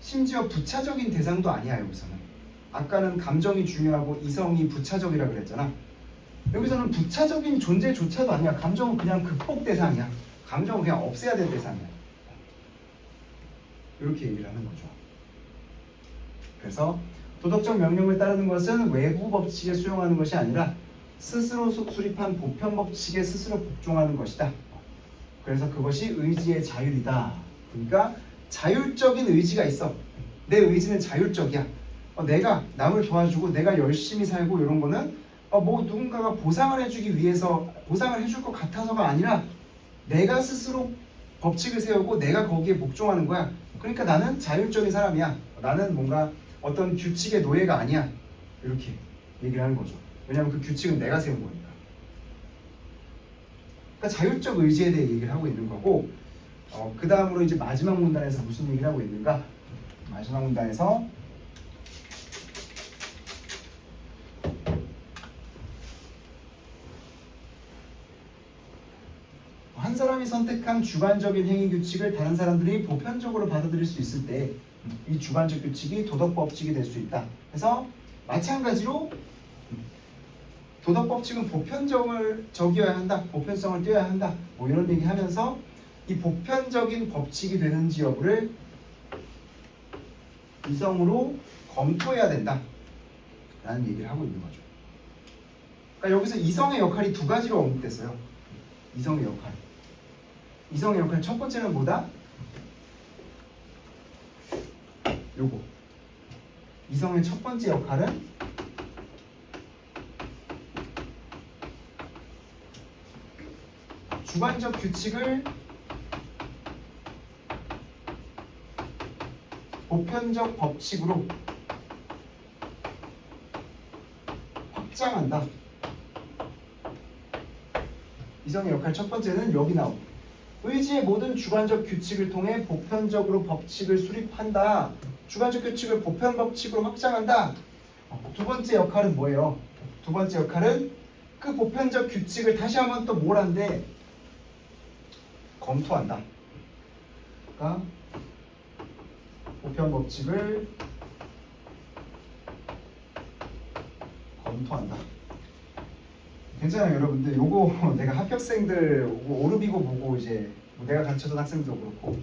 심지어 부차적인 대상도 아니야. 여기서는 아까는 감정이 중요하고 이성이 부차적이라 그랬잖아. 여기서는 부차적인 존재조차도 아니야. 감정은 그냥 극복 대상이야. 감정은 그냥 없애야 될 대상이야. 이렇게 얘기를 하는 거죠. 그래서 도덕적 명령을 따르는 것은 외부 법칙에 수용하는 것이 아니라 스스로 수립한 보편 법칙에 스스로 복종하는 것이다. 그래서 그것이 의지의 자율이다. 그러니까 자율적인 의지가 있어. 내 의지는 자율적이야. 내가 남을 도와주고 내가 열심히 살고 이런 거는 뭐 누군가가 보상을 해주기 위해서 보상을 해줄 것 같아서가 아니라 내가 스스로 법칙을 세우고 내가 거기에 복종하는 거야. 그러니까 나는 자율적인 사람이야. 나는 뭔가 어떤 규칙의 노예가 아니야. 이렇게 얘기를 하는 거죠. 왜냐하면 그 규칙은 내가 세운 거니까. 그러니까 자율적 의지에 대해 얘기를 하고 있는 거고, 그 다음으로 이제 마지막 문단에서 무슨 얘기를 하고 있는가? 마지막 문단에서 한 사람이 선택한 주관적인 행위 규칙을 다른 사람들이 보편적으로 받아들일 수 있을 때 이 주관적 규칙이 도덕 법칙이 될 수 있다. 그래서 마찬가지로 도덕 법칙은 보편적이어야 한다. 보편성을 띄어야 한다. 뭐 이런 얘기하면서 이 보편적인 법칙이 되는지 여부를 이성으로 검토해야 된다. 라는 얘기를 하고 있는 거죠. 그러니까 여기서 이성의 역할이 두 가지로 언급됐어요. 이성의 역할. 이성의 역할 첫 번째는 뭐다? 요거. 이성의 첫 번째 역할은 주관적 규칙을 보편적 법칙으로 확장한다. 이성의 역할 첫 번째는 여기 나오고 의지의 모든 주관적 규칙을 통해 보편적으로 법칙을 수립한다. 주관적 규칙을 보편 법칙으로 확장한다. 두 번째 역할은 뭐예요? 두 번째 역할은 그 보편적 규칙을 다시 한번 또 뭘 한대? 검토한다. 그러니까 보편 법칙을 검토한다. 괜찮아요, 여러분들. 요거 내가 합격생들 오르비고 보고 이제 내가 가르쳐준 학생들도 그렇고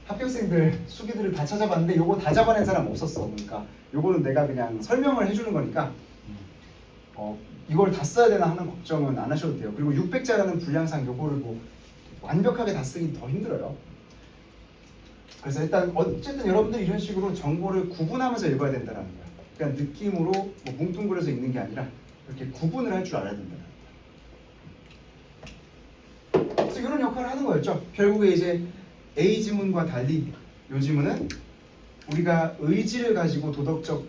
합격생들 수기들을 다 찾아봤는데 요거 다 잡아낸 사람 없었어. 그러니까 요거는 내가 그냥 설명을 해주는 거니까 이걸 다 써야 되나 하는 걱정은 안 하셔도 돼요. 그리고 600자라는 분량상 요거를 뭐 완벽하게 다 쓰기 더 힘들어요. 그래서 일단 어쨌든 여러분들이 이런 식으로 정보를 구분하면서 읽어야 된다는 거야. 그냥 느낌으로 뭐 뭉뚱그려서 읽는 게 아니라 이렇게 구분을 할 줄 알아야 된다는 거야. 그래서 이런 역할을 하는 거였죠. 결국에 이제 A 지문과 달리 이 지문은 우리가 의지를 가지고 도덕적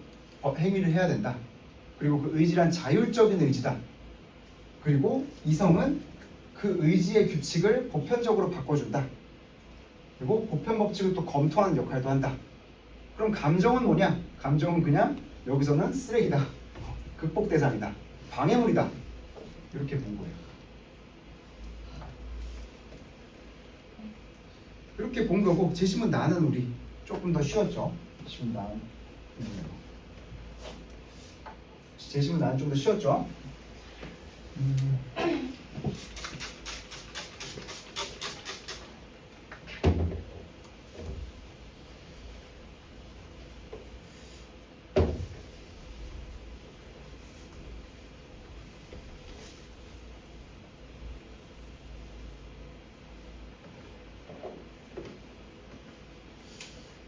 행위를 해야 된다. 그리고 그 의지란 자율적인 의지다. 그리고 이성은 그 의지의 규칙을 보편적으로 바꿔준다. 그리고 보편 법칙을 또 검토하는 역할도 한다. 그럼 감정은 뭐냐? 감정은 그냥 여기서는 쓰레기다. 극복 대상이다. 방해물이다. 이렇게 본 거예요. 이렇게 본 거고 재심은 나는 우리 조금 더 쉬웠죠. 재심은 나는 재심은 나는 좀 더 쉬웠죠.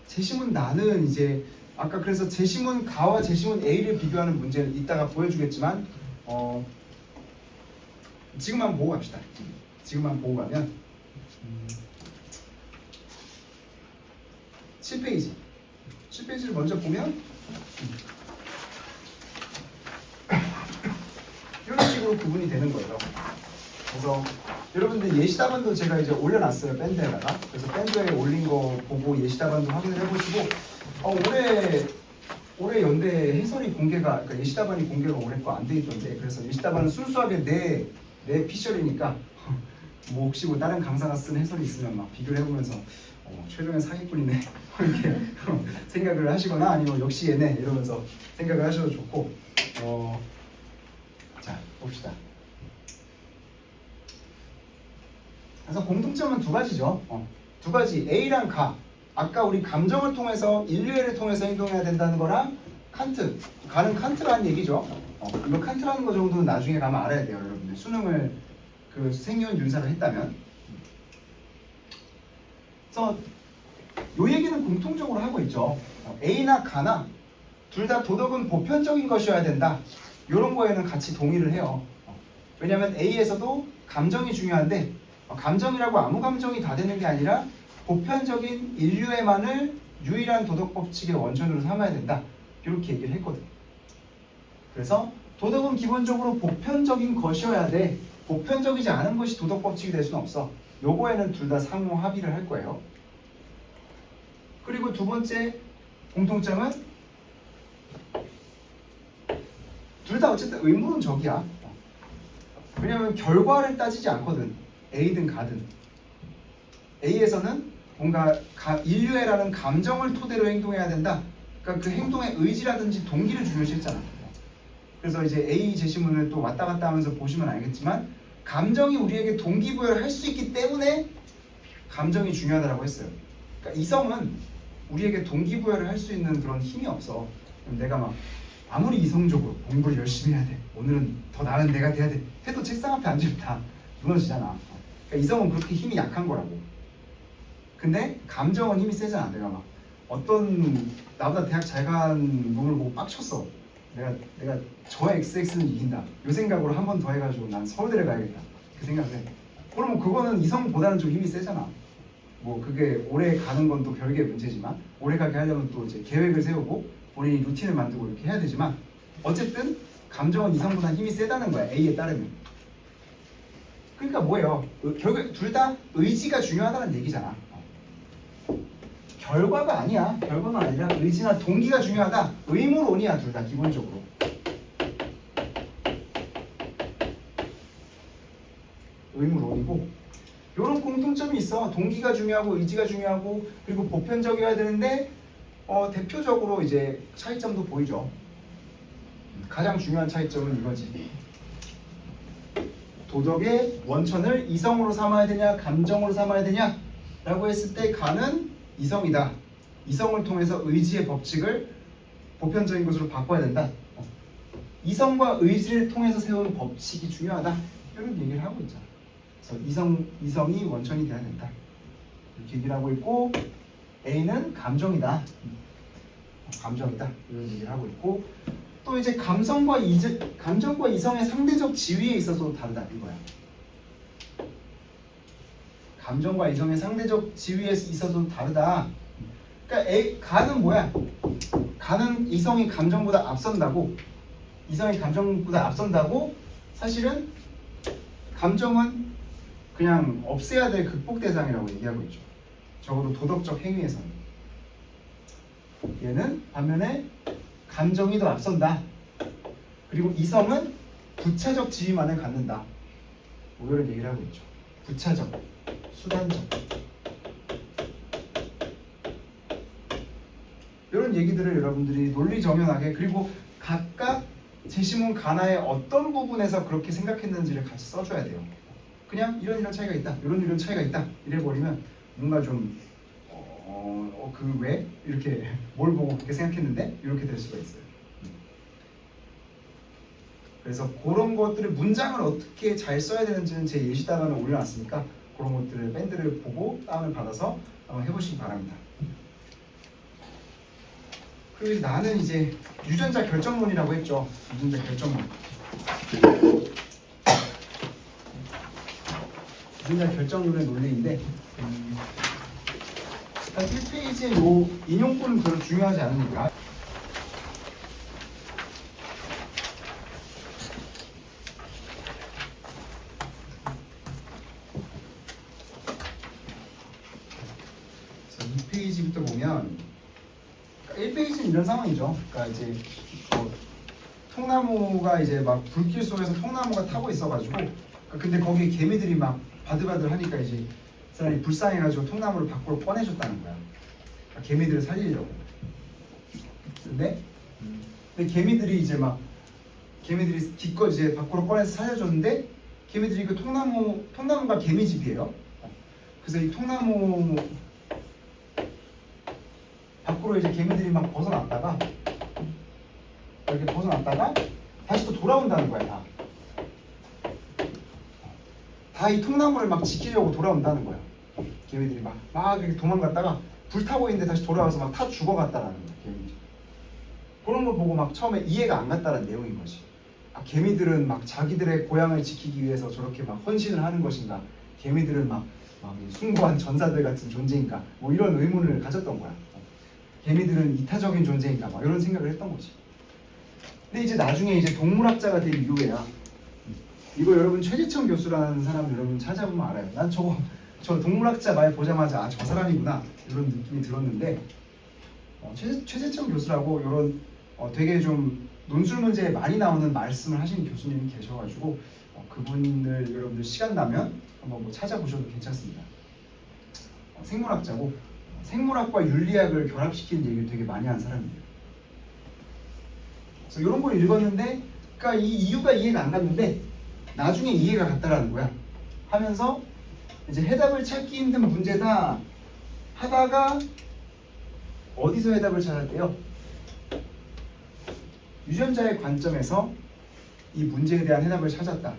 재심은 나는 이제 아까 그래서 재심은 가와 재심은 A를 비교하는 문제는 이따가 보여주겠지만 지금만 보고 갑시다. 지금만 보고 가면 7페이지를 먼저 보면 이런 식으로 구분이 되는 거예요. 그래서 여러분들 예시답안도 제가 이제 올려놨어요, 밴드에다가. 그래서 밴드에 올린 거 보고 예시답안도 확인을 해보시고 올해 연대 해설이 공개가, 그러니까 예시답안이 공개가 올해 거 안 돼 있던데, 그래서 예시답안은 순수하게 내 피셜이니까 뭐 혹시 뭐 다른 강사가 쓴 해설이 있으면 막 비교를 해보면서 최종의 사기꾼이네 이렇게 생각을 하시거나 아니면 역시 얘네 이러면서 생각을 하셔도 좋고. 자 봅시다. 그래서 공통점은 두 가지죠. 두 가지. A랑 가. 아까 우리 감정을 통해서 인류애를 통해서 행동해야 된다는 거랑 칸트. 가는 칸트라는 얘기죠. 이거 칸트라는 거 정도는 나중에 가면 알아야 돼요, 여러분들. 수능을 그 생윤 윤사를 했다면. 그래서 요 얘기는 공통적으로 하고 있죠. A나 가나 둘 다 도덕은 보편적인 것이어야 된다. 이런 거에는 같이 동의를 해요. 왜냐하면 A에서도 감정이 중요한데 감정이라고 아무 감정이 다 되는 게 아니라 보편적인 인류애만을 유일한 도덕 법칙의 원천으로 삼아야 된다. 이렇게 얘기를 했거든. 그래서 도덕은 기본적으로 보편적인 것이어야 돼. 보편적이지 않은 것이 도덕 법칙이 될 수는 없어. 요거에는 둘 다 상호 합의를 할 거예요. 그리고 두 번째 공통점은 둘 다 어쨌든 의무론적이야. 왜냐면 결과를 따지지 않거든. A든 가든. A에서는 뭔가 인류애라는 감정을 토대로 행동해야 된다. 그러니까 그 행동의 의지라든지 동기를 중요시했잖아. 그래서 이제 A 제시문을 또 왔다 갔다 하면서 보시면 알겠지만 감정이 우리에게 동기부여를 할 수 있기 때문에 감정이 중요하다고 했어요. 그러니까 이성은 우리에게 동기부여를 할 수 있는 그런 힘이 없어. 내가 막 아무리 이성적으로 공부를 열심히 해야 돼, 오늘은 더 나은 내가 돼야 돼 해도 책상 앞에 앉으면 다 무너지잖아. 그러니까 이성은 그렇게 힘이 약한 거라고. 근데 감정은 힘이 세잖아. 내가 막 어떤 나보다 대학 잘 간 놈을 보고 빡쳤어. 내가 저 XX는 이긴다. 이 생각으로 한 번 더 해가지고 난 서울대를 가야겠다. 그 생각을 해. 그러면 그거는 이성보다는 좀 힘이 세잖아. 뭐 그게 오래 가는 건 또 별개의 문제지만 오래 가게 하려면 또 이제 계획을 세우고 본인이 루틴을 만들고 이렇게 해야 되지만 어쨌든 감정은 이성보다 힘이 세다는 거야. A에 따르면. 그러니까 뭐예요? 결국 둘 다 의지가 중요하다는 얘기잖아. 결과가 아니야. 결과가 아니라 의지나 동기가 중요하다. 의무론이야. 둘 다 기본적으로. 의무론이고 이런 공통점이 있어. 동기가 중요하고 의지가 중요하고 그리고 보편적이어야 되는데 대표적으로 이제 차이점도 보이죠. 가장 중요한 차이점은 이거지. 도덕의 원천을 이성으로 삼아야 되냐 감정으로 삼아야 되냐 라고 했을 때 가는 이성이다. 이성을 통해서 의지의 법칙을 보편적인 것으로 바꿔야 된다. 이성과 의지를 통해서 세우는 법칙이 중요하다. 이런 얘기를 하고 있잖아. 그래서 이성이 원천이 돼야 된다. 이렇게 얘기를 하고 있고 A는 감정이다. 감정이다. 이런 얘기를 하고 있고 또 이제 감정과 이성의 상대적 지위에 있어서 다르다 이거야. 감정과 이성의 상대적 지위에 있어서 다르다. 그러니까 가는 뭐야? 가는 이성이 감정보다 앞선다고. 이성이 감정보다 앞선다고. 사실은 감정은 그냥 없애야 될 극복 대상이라고 얘기하고 있죠. 적어도 도덕적 행위에서는. 얘는 반면에 감정이 더 앞선다. 그리고 이성은 부차적 지위만을 갖는다. 뭐 이런 얘기를 하고 있죠. 부차적, 수단적. 이런 얘기들을 여러분들이 논리정연하게 그리고 각각 제시문 가나의 어떤 부분에서 그렇게 생각했는지를 같이 써줘야 돼요. 그냥 이런 차이가 있다, 이런 차이가 있다 이래버리면 뭔가 좀 그 왜? 이렇게 뭘 보고 그렇게 생각했는데? 이렇게 될 수가 있어요. 그래서 그런 것들을 문장을 어떻게 잘 써야 되는지는 제 예시답안을 올려놨으니까 그런 것들을 밴드를 보고 다운을 받아서 한번 해보시기 바랍니다. 그리고 나는 이제 유전자 결정론이라고 했죠. 유전자 결정론. 유전자 결정론의 논리인데 한 1페이지에 요 인용부는 별로 중요하지 않으니까 2페이지부터 보면 1페이지는 이런 상황이죠. 그러니까 이제 통나무가 이제 막 불길 속에서 통나무가 타고 있어가지고 근데 거기에 개미들이 막 바들바들 하니까 이제 사람이 불쌍해가지고 통나무를 밖으로 꺼내줬다는 거야. 그러니까 개미들을 살리려고. 근데 개미들이 이제 막 개미들이 기껏 이제 밖으로 꺼내서 살려줬는데 개미들이 그 통나무가 개미집이에요. 그래서 이 통나무 밖으로 이제 개미들이 막 벗어났다가 이렇게 벗어났다가 다시 또 돌아온다는 거야. 다 이 통나무를 막 지키려고 돌아온다는 거야. 개미들이 막 이렇게 도망갔다가 불타고 있는데 다시 돌아와서 막 타 죽어갔다라는 거야. 개미들. 그런 걸 보고 막 처음에 이해가 안 갔다는 내용인 거지. 개미들은 막 자기들의 고향을 지키기 위해서 저렇게 막 헌신을 하는 것인가? 개미들은 막 숭고한 전사들 같은 존재인가? 뭐 이런 의문을 가졌던 거야. 개미들은 이타적인 존재인가? 막 이런 생각을 했던 거지. 근데 이제 나중에 이제 동물학자가 된 이후에야 이거 여러분 최재천 교수라는 사람 여러분 찾아보면 알아요. 난 저 동물학자 말 보자마자 저 사람이구나 이런 느낌이 들었는데 최재천 교수라고 이런 되게 좀 논술 문제에 많이 나오는 말씀을 하시는 교수님이 계셔가지고 그분을 여러분들 시간 나면 한번 뭐 찾아보셔도 괜찮습니다. 생물학자고 생물학과 윤리학을 결합시키는 얘기를 되게 많이 한 사람이에요. 그래서 이런 걸 읽었는데 그러니까 이 이유가 이해가 안 갔는데 나중에 이해가 갔다라는 거야. 하면서 이제 해답을 찾기 힘든 문제다 하다가 어디서 해답을 찾았대요? 유전자의 관점에서 이 문제에 대한 해답을 찾았다.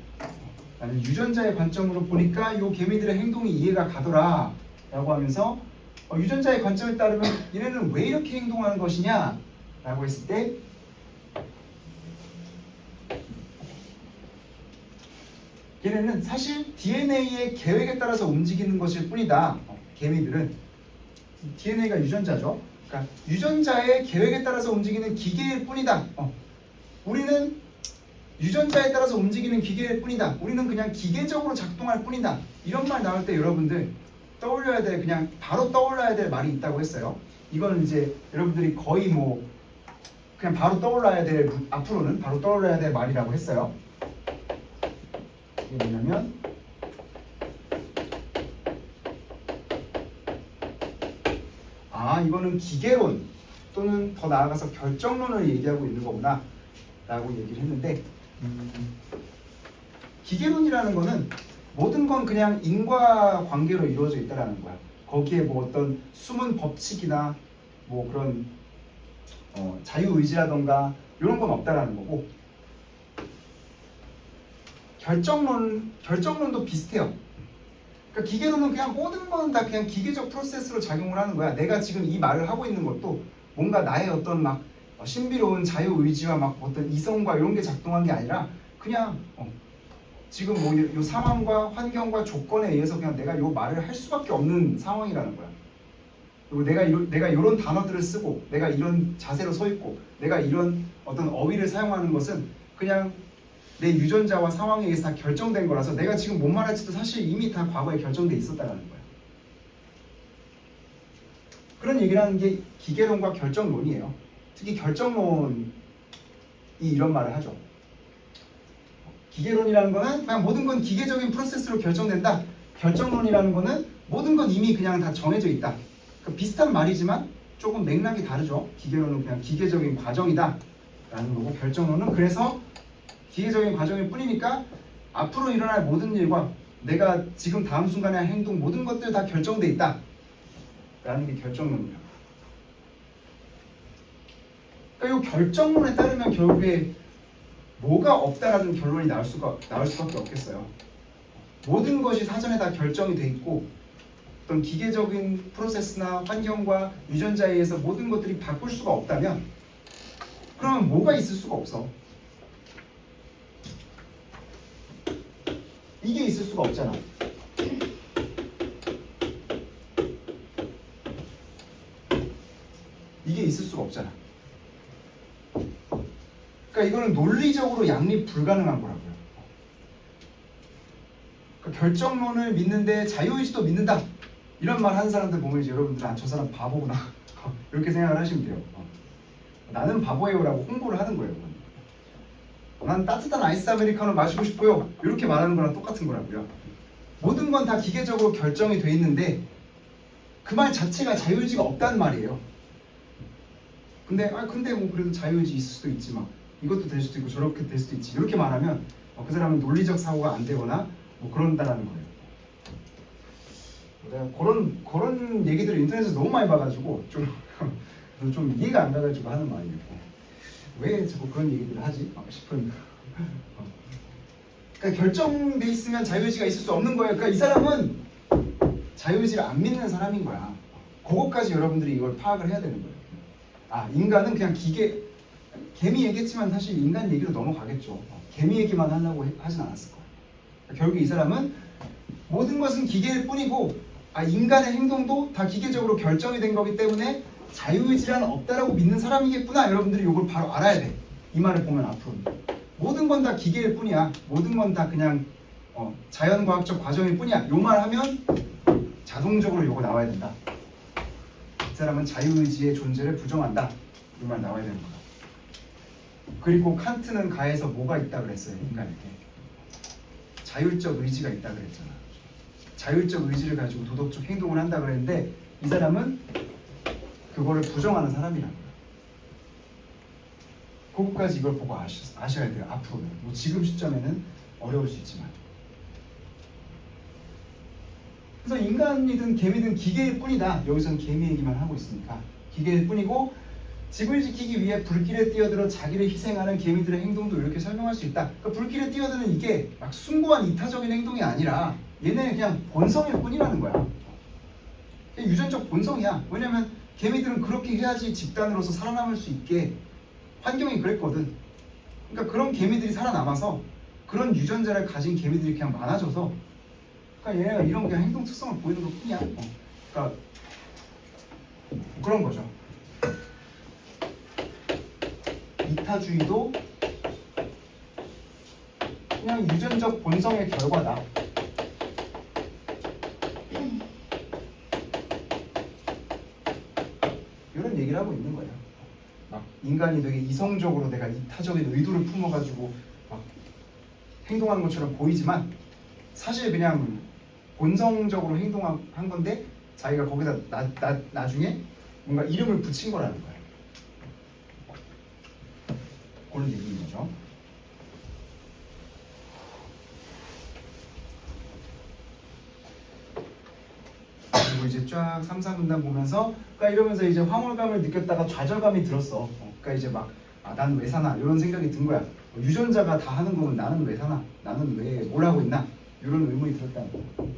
나는 유전자의 관점으로 보니까 이 개미들의 행동이 이해가 가더라 라고 하면서 유전자의 관점에 따르면 얘네는 왜 이렇게 행동하는 것이냐 라고 했을 때 얘네는 사실 DNA의 계획에 따라서 움직이는 것일 뿐이다. 개미들은 DNA가 유전자죠. 그러니까 유전자의 계획에 따라서 움직이는 기계일 뿐이다. 우리는 유전자에 따라서 움직이는 기계일 뿐이다. 우리는 그냥 기계적으로 작동할 뿐이다. 이런 말 나올 때 여러분들 떠올려야 될 그냥 바로 떠올라야 될 말이 있다고 했어요. 이건 이제 여러분들이 거의 뭐 그냥 바로 떠올라야 될 앞으로는 바로 떠올라야 될 말이라고 했어요. 이게 뭐냐면 이거는 기계론 또는 더 나아가서 결정론을 얘기하고 있는 거구나 라고 얘기를 했는데 기계론이라는 거는 모든 건 그냥 인과관계로 이루어져 있다라는 거야. 거기에 뭐 어떤 숨은 법칙이나 뭐 그런 자유의지라던가 이런 건 없다라는 거고 결정론도 비슷해요. 그러니까 기계론은 그냥 모든 건 다 그냥 기계적 프로세스로 작용을 하는 거야. 내가 지금 이 말을 하고 있는 것도 뭔가 나의 어떤 막 신비로운 자유의지와 막 어떤 이성과 이런 게 작동한 게 아니라 그냥 지금 뭐 이 상황과 환경과 조건에 의해서 그냥 내가 이 말을 할 수밖에 없는 상황이라는 거야. 그리고 내가 이런 단어들을 쓰고 내가 이런 자세로 서 있고 내가 이런 어떤 어휘를 사용하는 것은 그냥 내 유전자와 상황에 의해서 다 결정된 거라서 내가 지금 뭔 말할지도 사실 이미 다 과거에 결정돼 있었다는 거야. 그런 얘기를 하는 게 기계론과 결정론이에요. 특히 결정론이 이런 말을 하죠. 기계론이라는 거는 그냥 모든 건 기계적인 프로세스로 결정된다. 결정론이라는 거는 모든 건 이미 그냥 다 정해져 있다. 그러니까 비슷한 말이지만 조금 맥락이 다르죠. 기계론은 그냥 기계적인 과정이다 라는 거고 결정론은 그래서 기계적인 과정일 뿐이니까 앞으로 일어날 모든 일과 내가 지금 다음 순간에 할 행동 모든 것들 다 결정돼 있다 라는 게 결정론이에요. 그러니까 이 결정론에 따르면 결국에 뭐가 없다라는 결론이 나올 수밖에 없겠어요. 모든 것이 사전에 다 결정이 돼 있고 어떤 기계적인 프로세스나 환경과 유전자에 의해서 모든 것들이 바꿀 수가 없다면 그러면 뭐가 있을 수가 없어. 이게 있을 수가 없잖아. 이게 있을 수가 없잖아. 그러니까 이거는 논리적으로 양립 불가능한 거라고요. 그러니까 결정론을 믿는데 자유의지도 믿는다. 이런 말 하는 사람들 보면 이제 여러분들은 아, 저 사람 바보구나 이렇게 생각을 하시면 돼요. 나는 바보예요라고 홍보를 하는 거예요. 난 따뜻한 아이스 아메리카노 마시고 싶어요. 이렇게 말하는 거랑 똑같은 거라고요. 모든 건 다 기계적으로 결정이 돼 있는데 그 말 자체가 자유의지가 없다는 말이에요. 근데 뭐 그래도 자유의지 있을 수도 있지 막 이것도 될 수도 있고 저렇게 될 수도 있지 이렇게 말하면 그 사람은 논리적 사고가 안 되거나 뭐 그런다라는 거예요. 내가 그런 얘기들을 인터넷에서 너무 많이 봐가지고 좀 이해가 안 가가지고 하는 말이에요. 왜 자꾸 그런 얘기들을 하지 싶은. 그러니까 결정돼 있으면 자유의지가 있을 수 없는 거예요. 그러니까 이 사람은 자유의지를 안 믿는 사람인 거야. 그것까지 여러분들이 이걸 파악을 해야 되는 거예요. 아, 인간은 그냥 기계, 개미 얘기했지만 사실 인간 얘기로 넘어가겠죠. 개미 얘기만 하려고 하진 않았을 거예요. 그러니까 결국 이 사람은 모든 것은 기계일 뿐이고 인간의 행동도 다 기계적으로 결정이 된 거기 때문에 자유의지라는 없다라고 믿는 사람이겠구나. 여러분들이 이걸 바로 알아야 돼. 이 말을 보면 앞으로 모든 건 다 기계일 뿐이야. 모든 건 다 그냥 자연과학적 과정일 뿐이야. 요 말 하면 자동적으로 요거 나와야 된다. 이 사람은 자유의지의 존재를 부정한다. 이 말 나와야 되는 거다. 그리고 칸트는 가에서 뭐가 있다 그랬어요. 인간에게 자율적 의지가 있다 그랬잖아. 자율적 의지를 가지고 도덕적 행동을 한다 그랬는데 이 사람은 그거를 부정하는 사람이라는 거예요. 그것까지 이걸 보고 아셔야 돼요. 앞으로는 뭐 지금 시점에는 어려울 수 있지만. 그래서 인간이든 개미든 기계일 뿐이다. 여기서는 개미 얘기만 하고 있으니까 기계일 뿐이고 집을 지키기 위해 불길에 뛰어들어 자기를 희생하는 개미들의 행동도 이렇게 설명할 수 있다. 그러니까 불길에 뛰어드는 이게 막 숭고한 이타적인 행동이 아니라 얘네는 그냥 본성일 뿐이라는 거야. 그냥 유전적 본성이야. 왜냐면 개미들은 그렇게 해야지 집단으로서 살아남을 수 있게 환경이 그랬거든. 그러니까 그런 개미들이 살아남아서 그런 유전자를 가진 개미들이 그냥 많아져서 그러니까 얘네가 이런 그냥 행동 특성을 보이는 것 뿐이야. 그러니까 그런 거죠. 이타주의도 그냥 유전적 본성의 결과다. 이런 얘기를 하고 있는 거예요. 막 인간이 되게 이성적으로 내가 이타적인 의도를 품어가지고 막 행동하는 것처럼 보이지만 사실 그냥 본성적으로 행동한 건데 자기가 거기다 나중에 뭔가 이름을 붙인 거라는 거예요. 그런 얘기인 거죠. 그리고 이제 쫙 3, 4분단 보면서 그러니까 이러면서 이제 황홀감을 느꼈다가 좌절감이 들었어. 그러니까 이제 막 난 왜 사나 이런 생각이 든 거야. 유전자가 다 하는 거면 나는 왜 사나? 나는 왜 뭘 하고 있나? 이런 의문이 들었다는 거야.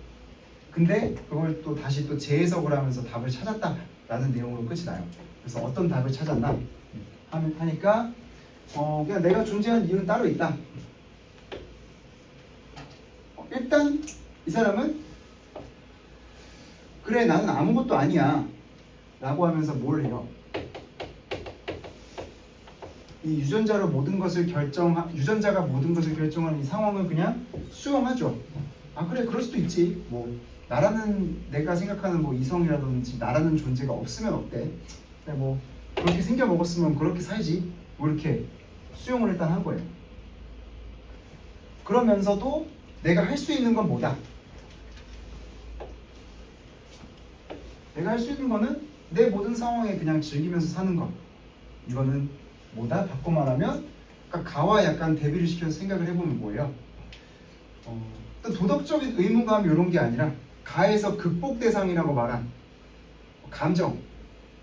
근데 그걸 또 다시 또 재해석을 하면서 답을 찾았다라는 내용으로 끝이 나요. 그래서 어떤 답을 찾았나 하니까 그냥 내가 존재하는 이유는 따로 있다. 일단 이 사람은 그래 나는 아무것도 아니야 라고 하면서 뭘 해요? 이 유전자가 모든 것을 결정하는 이 상황을 그냥 수용하죠. 그래 그럴 수도 있지. 뭐 나라는 내가 생각하는 뭐 이성이라든지 나라는 존재가 없으면 어때? 그래 뭐 그렇게 생겨 먹었으면 그렇게 살지. 뭐 이렇게 수용을 일단 한 거예요. 그러면서도 내가 할 수 있는 건 뭐다? 내가 할 수 있는 거는 내 모든 상황에 그냥 즐기면서 사는 것. 이거는 뭐다? 바꿔 말하면 그러니까 가와 약간 대비를 시켜서 생각을 해보면 뭐예요? 도덕적인 의무감 이런 게 아니라 가에서 극복 대상이라고 말한 감정,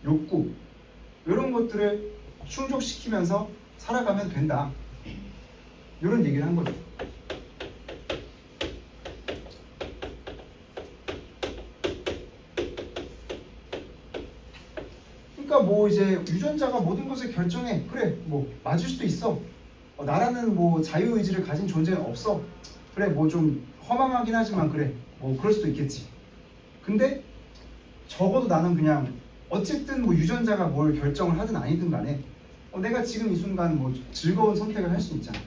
욕구 이런 것들을 충족시키면서 살아가면 된다. 이런 얘기를 한 거죠. 그러니까 뭐 이제 유전자가 모든 것을 결정해. 그래 뭐 맞을 수도 있어. 나라는 뭐 자유의지를 가진 존재는 없어. 그래 뭐 좀 허망하긴 하지만 그래 뭐 그럴 수도 있겠지. 근데 적어도 나는 그냥 어쨌든 뭐 유전자가 뭘 결정을 하든 아니든 간에 내가 지금 이 순간 뭐 즐거운 선택을 할 수 있잖아.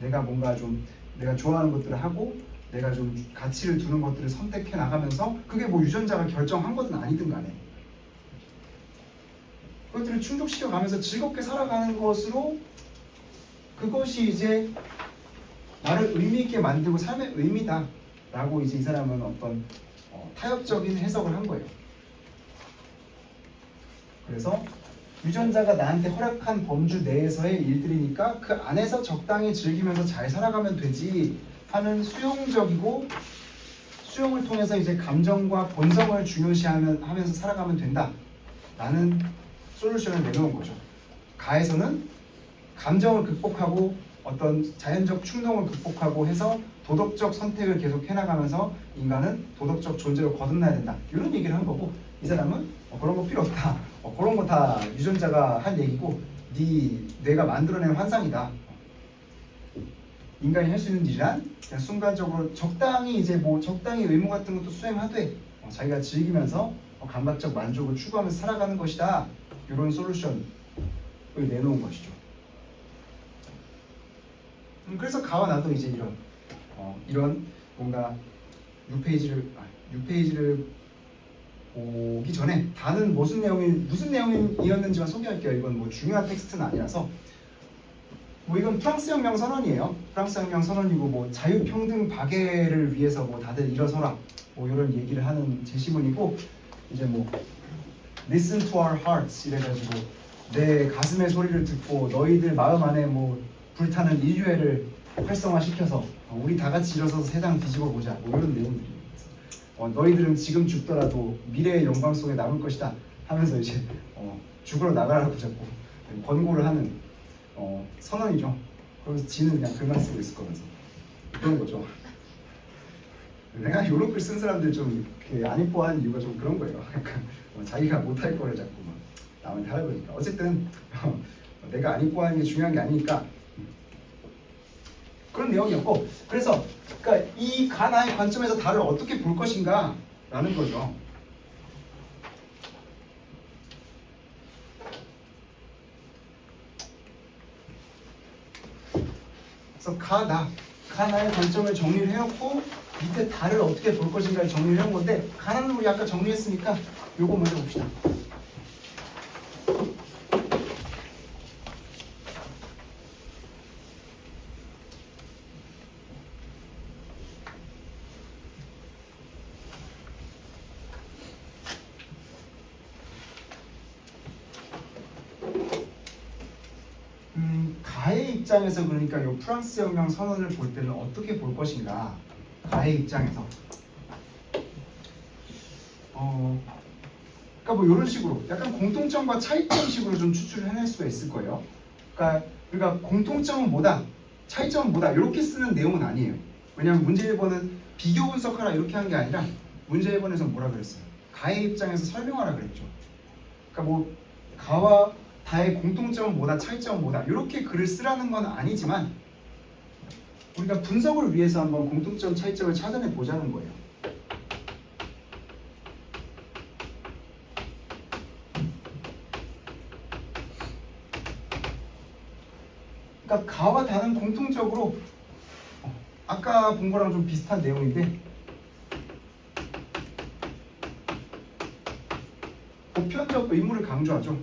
내가 뭔가 좀 내가 좋아하는 것들을 하고 내가 좀 가치를 두는 것들을 선택해 나가면서 그게 뭐 유전자가 결정한 거든 아니든 간에 그것들을 충족시켜 가면서 즐겁게 살아가는 것으로 그것이 이제 나를 의미 있게 만들고 삶의 의미다 라고 이제 이 사람은 어떤 타협적인 해석을 한 거예요. 그래서 유전자가 나한테 허락한 범주 내에서의 일들이니까 그 안에서 적당히 즐기면서 잘 살아가면 되지 하는 수용적이고 수용을 통해서 이제 감정과 본성을 중요시하면서 살아가면 된다 라는 솔루션을 내놓은 거죠. 가에서는 감정을 극복하고 어떤 자연적 충동을 극복하고 해서 도덕적 선택을 계속 해나가면서 인간은 도덕적 존재로 거듭나야 된다 이런 얘기를 한 거고 이 사람은 그런 거 필요 없다 그런 거 다 유전자가 한 얘기고 네 뇌가 만들어낸 환상이다 인간이 할 수 있는 일이란 그냥 순간적으로 적당히 이제 뭐 적당히 의무 같은 것도 수행하되 자기가 즐기면서 감각적 만족을 추구하면서 살아가는 것이다 이런 솔루션을 내놓은 것이죠. 그래서 가와 나도 이제 이런 뭔가 6페이지를 보기 전에 다는 무슨 내용이었는지만 소개할게요. 이건 뭐 중요한 텍스트는 아니라서 뭐 이건 프랑스 혁명 선언이에요. 프랑스 혁명 선언이고 뭐 자유평등 박애를 위해서 뭐 다들 일어서라 뭐 이런 얘기를 하는 제시문이고 이제 뭐 Listen to our hearts 이래가지고 내 가슴의 소리를 듣고 너희들 마음 안에 뭐 불타는 인류애를 활성화시켜서 우리 다 같이 일어서서 세상 뒤집어 보자 뭐 이런 내용들이에요. 너희들은 지금 죽더라도 미래의 영광 속에 남을 것이다 하면서 이제 죽으러 나가라고 자꾸 권고를 하는 선언이죠. 그래서 지는 그냥 글만 쓰고 있을 거면서 그런 거죠. 내가 이런 글 쓴 사람들 좀 이렇게 안 이뻐하는 이유가 좀 그런 거예요. 약간 자기가 못할 거를 자꾸 막 남한테 하라 그러니까 어쨌든 내가 안 이뻐하는 게 중요한 게 아니니까 그런 내용이었고 그래서 그러니까 이 가나의 관점에서 달을 어떻게 볼 것인가 라는 거죠. 그래서 가나의 관점을 정리를 해놓고 밑에 달을 어떻게 볼 것인가를 정리를 해온 건데 가나는 우리 아까 정리했으니까 요거 먼저 봅시다. 가의 입장에서 그러니까 이 프랑스 혁명 선언을 볼 때는 어떻게 볼 것인가 가의 입장에서 그러니까 뭐 이런 식으로 약간 공통점과 차이점식으로 좀 추출을 해낼 수가 있을 거예요. 그러니까 공통점은 뭐다 차이점은 뭐다 이렇게 쓰는 내용은 아니에요. 왜냐하면 문제 1번은 비교 분석하라 이렇게 한 게 아니라 문제 1번에서 뭐라 그랬어요? 가의 입장에서 설명하라 그랬죠. 그러니까 뭐 가와 다의 공통점은 뭐다 차이점은 뭐다 이렇게 글을 쓰라는 건 아니지만 우리가 분석을 위해서 한번 공통점 차이점을 찾아내 보자는 거예요. 그러니까 가와 다는 공통적으로 아까 본 거랑 좀 비슷한 내용인데 보편적 의무를 강조하죠.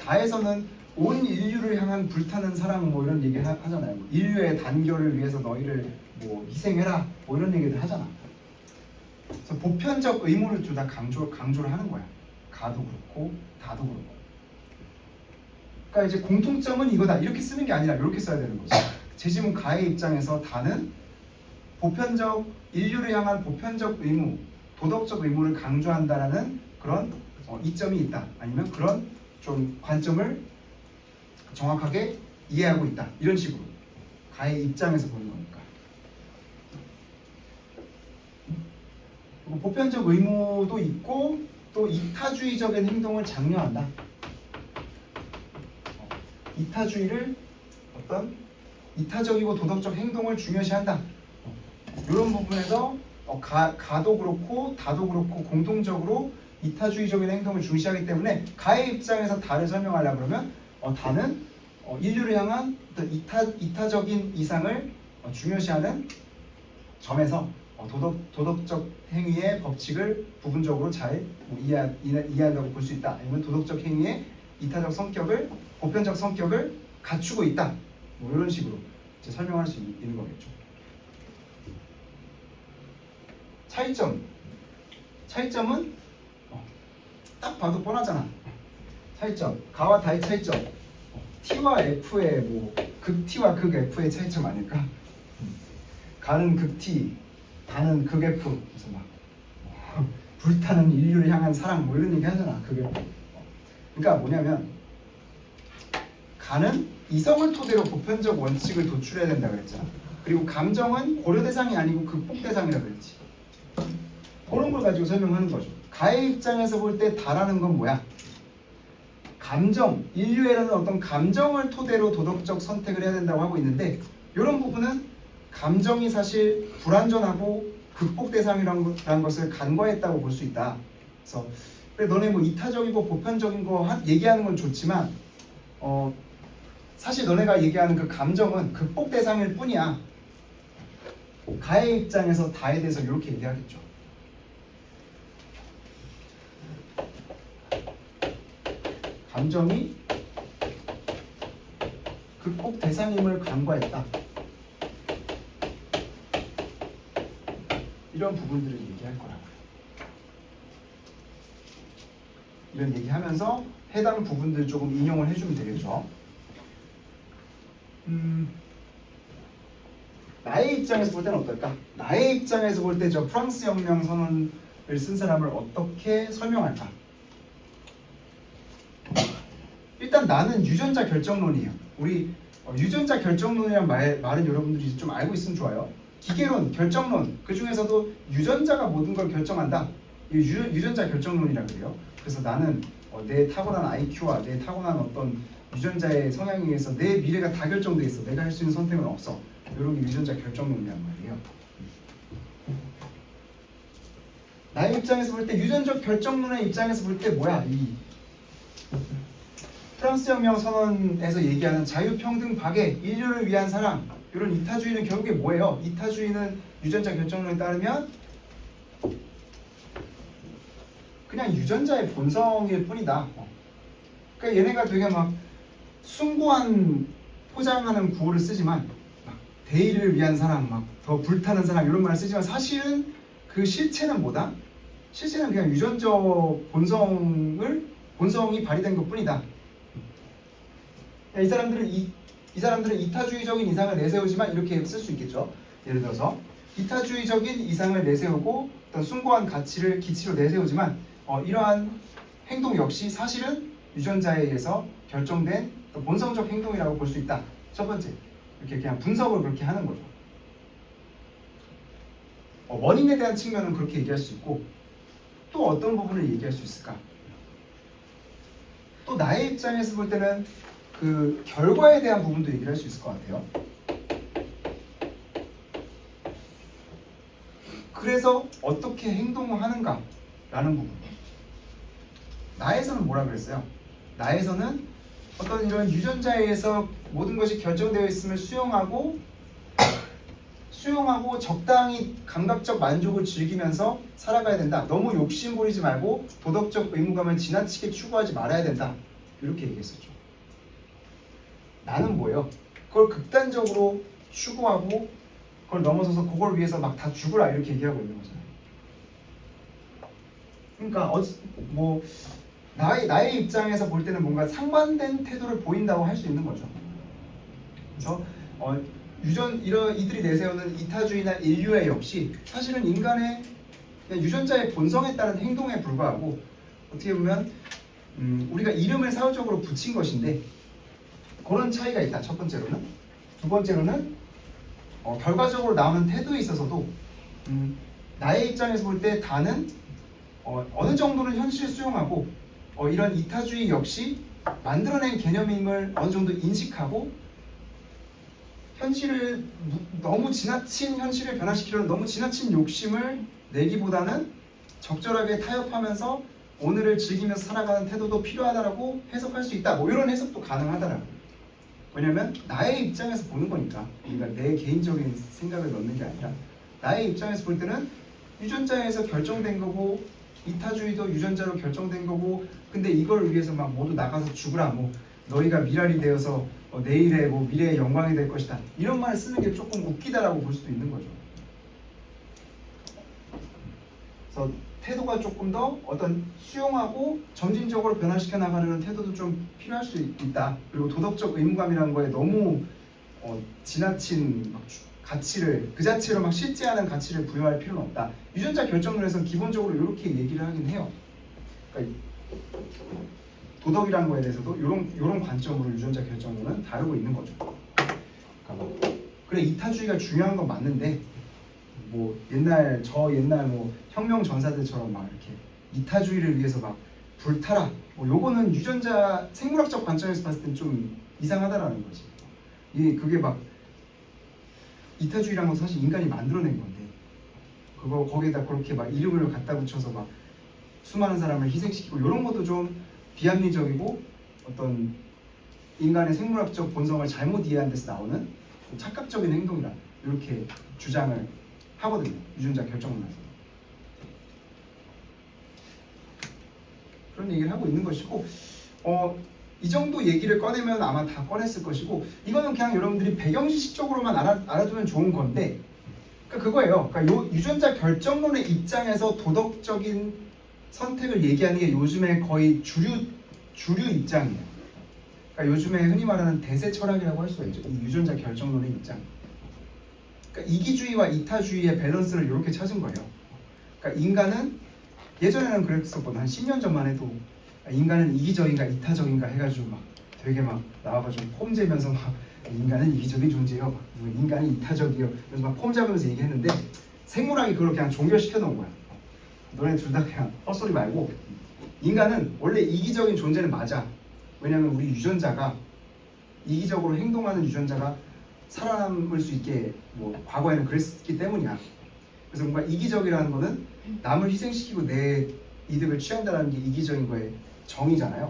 다에서는 온 인류를 향한 불타는 사랑 뭐 이런 얘기 하잖아요. 인류의 단결을 위해서 너희를 뭐 희생해라 뭐 이런 얘기들 하잖아. 그래서 보편적 의무를 둘 다 강조를 하는 거야. 가도 그렇고 다도 그렇고. 그러니까 이제 공통점은 이거다 이렇게 쓰는 게 아니라 이렇게 써야 되는 거죠. 제시문 가의 입장에서 다는 보편적 인류를 향한 보편적 의무, 도덕적 의무를 강조한다라는 그런 이점이 있다. 아니면 그런 좀 관점을 정확하게 이해하고 있다. 이런 식으로 가의 입장에서 보는 거니까. 보편적 의무도 있고 또 이타주의적인 행동을 장려한다. 이타주의를 어떤 이타적이고 도덕적 행동을 중요시한다. 이런 부분에서 가도 그렇고 다도 그렇고 공통적으로 이타주의적인 행동을 중시하기 때문에 가의 입장에서 다를 설명하려고 그러면 다는 인류를 향한 어떤 이타적인 이상을 중요시하는 점에서 도덕적 행위의 법칙을 부분적으로 잘 이해한다고 볼 수 있다. 아니면 도덕적 행위의 이타적 성격을 보편적 성격을 갖추고 있다. 뭐 이런 식으로 이제 설명할 수 있는 거겠죠. 차이점은 딱 봐도 뻔하잖아. 차이점 가와 다의 차이점 T와 F의 뭐 극 T와 극 F의 차이점 아닐까? 가는 극 T, 다는 극 F. 그래서 막 불타는 인류를 향한 사랑 뭐 이런 얘기 하잖아. 극 F. 그러니까 뭐냐면 가는 이성을 토대로 보편적 원칙을 도출해야 된다 그랬잖아. 그리고 감정은 고려 대상이 아니고 극복 대상이라 그랬지. 그런 걸 가지고 설명하는 거죠. 가의 입장에서 볼 때 다라는 건 뭐야? 감정, 인류애라는 어떤 감정을 토대로 도덕적 선택을 해야 된다고 하고 있는데 이런 부분은 감정이 사실 불완전하고 극복 대상이라는 것을 간과했다고 볼 수 있다. 그래서 그래, 너네 뭐 이타적이고 보편적인 거 얘기하는 건 좋지만 사실 너네가 얘기하는 그 감정은 극복 대상일 뿐이야. 가의 입장에서 다에 대해서 이렇게 얘기하겠죠. 감정이 극복 대상임을 간과했다. 이런 부분들을 얘기할 거라고요. 이런 얘기하면서 해당 부분들 조금 인용을 해주면 되겠죠. 나의 입장에서 볼 때는 어떨까? 나의 입장에서 볼 때 저 프랑스 혁명 선언을 쓴 사람을 어떻게 설명할까? 일단 나는 유전자 결정론이에요. 우리 유전자 결정론이라는 말은 여러분들이 좀 알고 있으면 좋아요. 기계론, 결정론, 그 중에서도 유전자가 모든 걸 결정한다. 이 유전자 결정론이라고 그래요. 그래서 나는 내 타고난 IQ와 내 타고난 어떤 유전자의 성향에 의해서 내 미래가 다 결정돼 있어. 내가 할 수 있는 선택은 없어. 이런 게 유전자 결정론이란 말이에요. 나의 입장에서 볼 때 유전적 결정론의 입장에서 볼 때 뭐야? 이 프랑스 혁명 선언에서 얘기하는 자유평등 박애, 인류를 위한 사랑 이런 이타주의는 결국에 뭐예요? 이타주의는 유전자 결정론에 따르면 그냥 유전자의 본성일 뿐이다. 그러니까 얘네가 되게 막 숭고한 포장하는 구호를 쓰지만 막 대의를 위한 사랑, 막 더 불타는 사랑 이런 말을 쓰지만 사실은 그 실체는 뭐다? 실체는 그냥 유전적 본성이 발휘된 것뿐이다. 이 사람들은 이타주의적인 이상을 내세우지만 이렇게 쓸 수 있겠죠. 예를 들어서 이타주의적인 이상을 내세우고 어떤 숭고한 가치를 기치로 내세우지만 이러한 행동 역시 사실은 유전자에 의해서 결정된 본성적 행동이라고 볼 수 있다. 첫 번째, 이렇게 그냥 분석을 그렇게 하는 거죠. 원인에 대한 측면은 그렇게 얘기할 수 있고 또 어떤 부분을 얘기할 수 있을까? 또 나의 입장에서 볼 때는 그 결과에 대한 부분도 얘기를 할 수 있을 것 같아요. 그래서 어떻게 행동을 하는가라는 부분. 나에서는 뭐라 그랬어요? 나에서는 어떤 이런 유전자에 의해서 모든 것이 결정되어 있음을 수용하고 적당히 감각적 만족을 즐기면서 살아가야 된다. 너무 욕심 부리지 말고 도덕적 의무감을 지나치게 추구하지 말아야 된다. 이렇게 얘기했었죠. 나는 뭐예요? 그걸 극단적으로 추구하고 그걸 넘어서서 그걸 위해서 막 다 죽으라 이렇게 얘기하고 있는 거잖아요. 그러니까 나의 입장에서 볼 때는 뭔가 상반된 태도를 보인다고 할 수 있는 거죠. 그래서 이들이 내세우는 이타주의나 인류애 역시 사실은 인간의 유전자의 본성에 따른 행동에 불과하고 어떻게 보면 우리가 이름을 사회적으로 붙인 것인데 그런 차이가 있다. 첫 번째로는. 두 번째로는 결과적으로 나오는 태도에 있어서도 나의 입장에서 볼 때 다는 어느 정도는 현실을 수용하고 이런 이타주의 역시 만들어낸 개념임을 어느 정도 인식하고 너무 지나친 현실을 변화시키려는 너무 지나친 욕심을 내기보다는 적절하게 타협하면서 오늘을 즐기면서 살아가는 태도도 필요하다라고 해석할 수 있다. 뭐 이런 해석도 가능하다라고요. 왜냐면 나의 입장에서 보는 거니까. 그러니까 내 개인적인 생각을 넣는 게 아니라 나의 입장에서 볼 때는 유전자에서 결정된 거고 이타주의도 유전자로 결정된 거고 근데 이걸 위해서 막 모두 나가서 죽으라 뭐 너희가 미랄이 되어서 내일의 뭐 미래의 영광이 될 것이다 이런 말을 쓰는 게 조금 웃기다라고 볼 수도 있는 거죠. 그래서 태도가 조금 더 어떤 수용하고 점진적으로 변화시켜 나가려는 태도도 좀 필요할 수 있다. 그리고 도덕적 의무감이라는 거에 너무 지나친 막 가치를 그 자체로 막 실제하는 가치를 부여할 필요는 없다. 유전자 결정론에서는 기본적으로 이렇게 얘기를 하긴 해요. 그러니까 도덕이라는 거에 대해서도 이런 관점으로 유전자 결정론은 다루고 있는 거죠. 그러니까 그래 이타주의가 중요한 건 맞는데 뭐 옛날 뭐 혁명 전사들처럼 막 이렇게 이타주의를 위해서 막 불타라 뭐 요거는 유전자 생물학적 관점에서 봤을 땐 좀 이상하다라는 거지. 그게 막 이타주의란 건 사실 인간이 만들어낸 건데 그거 거기에다 그렇게 막 이름을 갖다 붙여서 막 수많은 사람을 희생시키고 이런 것도 좀 비합리적이고 어떤 인간의 생물학적 본성을 잘못 이해한 데서 나오는 착각적인 행동이라 이렇게 주장을 하거든요. 유전자 결정론에서 그런 얘기를 하고 있는 것이고 이 정도 얘기를 꺼내면 아마 다 꺼냈을 것이고 이거는 그냥 여러분들이 배경지식적으로만 알아두면 좋은 건데 그러니까 그거예요. 그러니까 요 유전자 결정론의 입장에서 도덕적인 선택을 얘기하는 게 요즘에 거의 주류 입장이에요. 그러니까 요즘에 흔히 말하는 대세 철학이라고 할 수가 있죠. 이 유전자 결정론의 입장. 그러니까 이기주의와 이타주의의 밸런스를 이렇게 찾은 거예요. 그러니까 인간은 예전에는 그랬었거든. 한 10년 전만 해도 인간은 이기적인가 이타적인가 해가지고 막 되게 막 나와가지고 폼 재면서 막 인간은 이기적인 존재요. 막 인간이 이타적이요. 그래서 막 폼 잡으면서 얘기했는데 생물학이 그걸 그냥 종결시켜 놓은 거야. 너네 둘 다 그냥 헛소리 말고 인간은 원래 이기적인 존재는 맞아. 왜냐하면 우리 유전자가 이기적으로 행동하는 유전자가 살아남을 수 있게 뭐 과거에는 그랬기 때문이야. 그래서 뭔가 이기적이라는 거는 남을 희생시키고 내 이득을 취한다는 게 이기적인 거의 정의잖아요.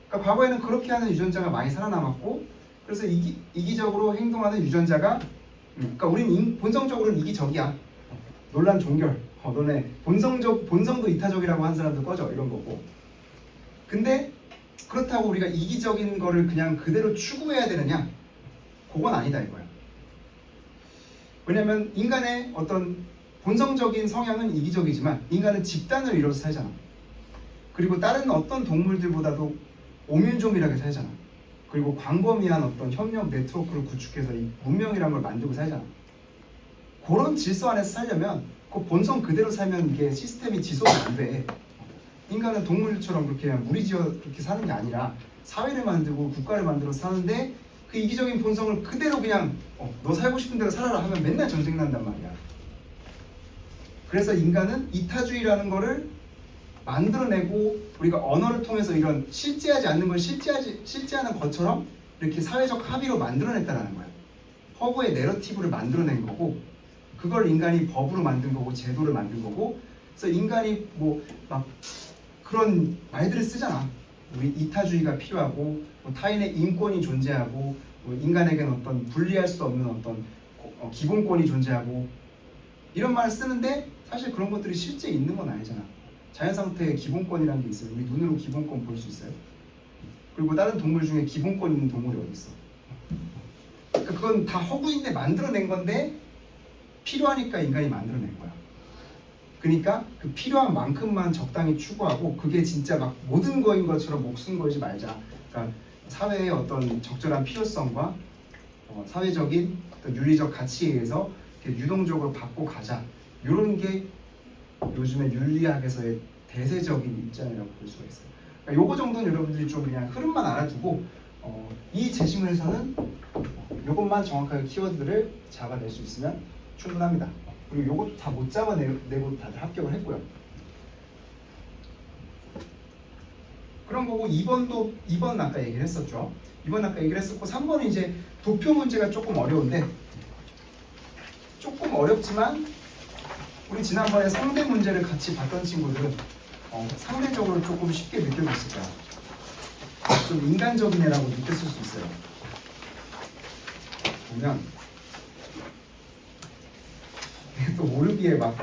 그러니까 과거에는 그렇게 하는 유전자가 많이 살아남았고 그래서 이기적으로 행동하는 유전자가 그러니까 우리는 본성적으로는 이기적이야. 논란 종결. 너네 본성도 이타적이라고 한 사람도 꺼져 이런 거고. 근데 그렇다고 우리가 이기적인 거를 그냥 그대로 추구해야 되느냐? 그건 아니다 이거야. 왜냐면 인간의 어떤 본성적인 성향은 이기적이지만 인간은 집단을 이뤄서 살잖아. 그리고 다른 어떤 동물들보다도 오뮨조밀하게 살잖아. 그리고 광범위한 어떤 협력 네트워크를 구축해서 이 문명이라는 걸 만들고 살잖아. 그런 질서 안에서 살려면 그 본성 그대로 살면 이게 시스템이 지속이 안 돼. 인간은 동물처럼 그렇게 무리지어 그렇게 사는 게 아니라 사회를 만들고 국가를 만들어 사는데 그 이기적인 본성을 그대로 그냥 너 살고 싶은 대로 살아라 하면 맨날 전쟁 난단 말이야. 그래서 인간은 이타주의라는 거를 만들어내고 우리가 언어를 통해서 이런 실제하지 않는 걸 실제하는 것처럼 이렇게 사회적 합의로 만들어냈다는 거야. 허구의 내러티브를 만들어낸 거고 그걸 인간이 법으로 만든 거고 제도를 만든 거고 그래서 인간이 뭐 막 그런 말들을 쓰잖아. 우리 이타주의가 필요하고 뭐 타인의 인권이 존재하고 뭐 인간에게는 어떤 분리할 수 없는 어떤 기본권이 존재하고 이런 말을 쓰는데 사실 그런 것들이 실제 있는 건 아니잖아. 자연상태에 기본권이라는 게 있어요. 우리 눈으로 기본권 볼 수 있어요. 그리고 다른 동물 중에 기본권 있는 동물이 어디 있어? 그러니까 그건 다 허구인데 만들어낸 건데 필요하니까 인간이 만들어낸 거야. 그러니까 그 필요한 만큼만 적당히 추구하고 그게 진짜 막 모든 거인 것처럼 목숨 걸지 말자. 그러니까 사회의 어떤 적절한 필요성과 사회적인 어떤 윤리적 가치에 의해서 이렇게 유동적으로 받고 가자. 이런 게 요즘에 윤리학에서의 대세적인 입장이라고 볼 수가 있어요. 그러니까 요거 정도는 여러분들이 좀 그냥 흐름만 알아두고 이 제시문에서는 요것만 정확하게 키워드들을 잡아낼 수 있으면 충분합니다. 그리고 요것도 다 못 잡아내고 다들 합격을 했고요. 그런 거고 2번 아까 얘기를 했었죠. 2번 아까 얘기를 했었고 3번은 이제 도표 문제가 조금 어려운데 조금 어렵지만 우리 지난번에 상대 문제를 같이 봤던 친구들은 상대적으로 조금 쉽게 느껴졌을 거야. 좀 인간적인 애라고 느꼈을 수 있어요. 보면 또 모르기에 막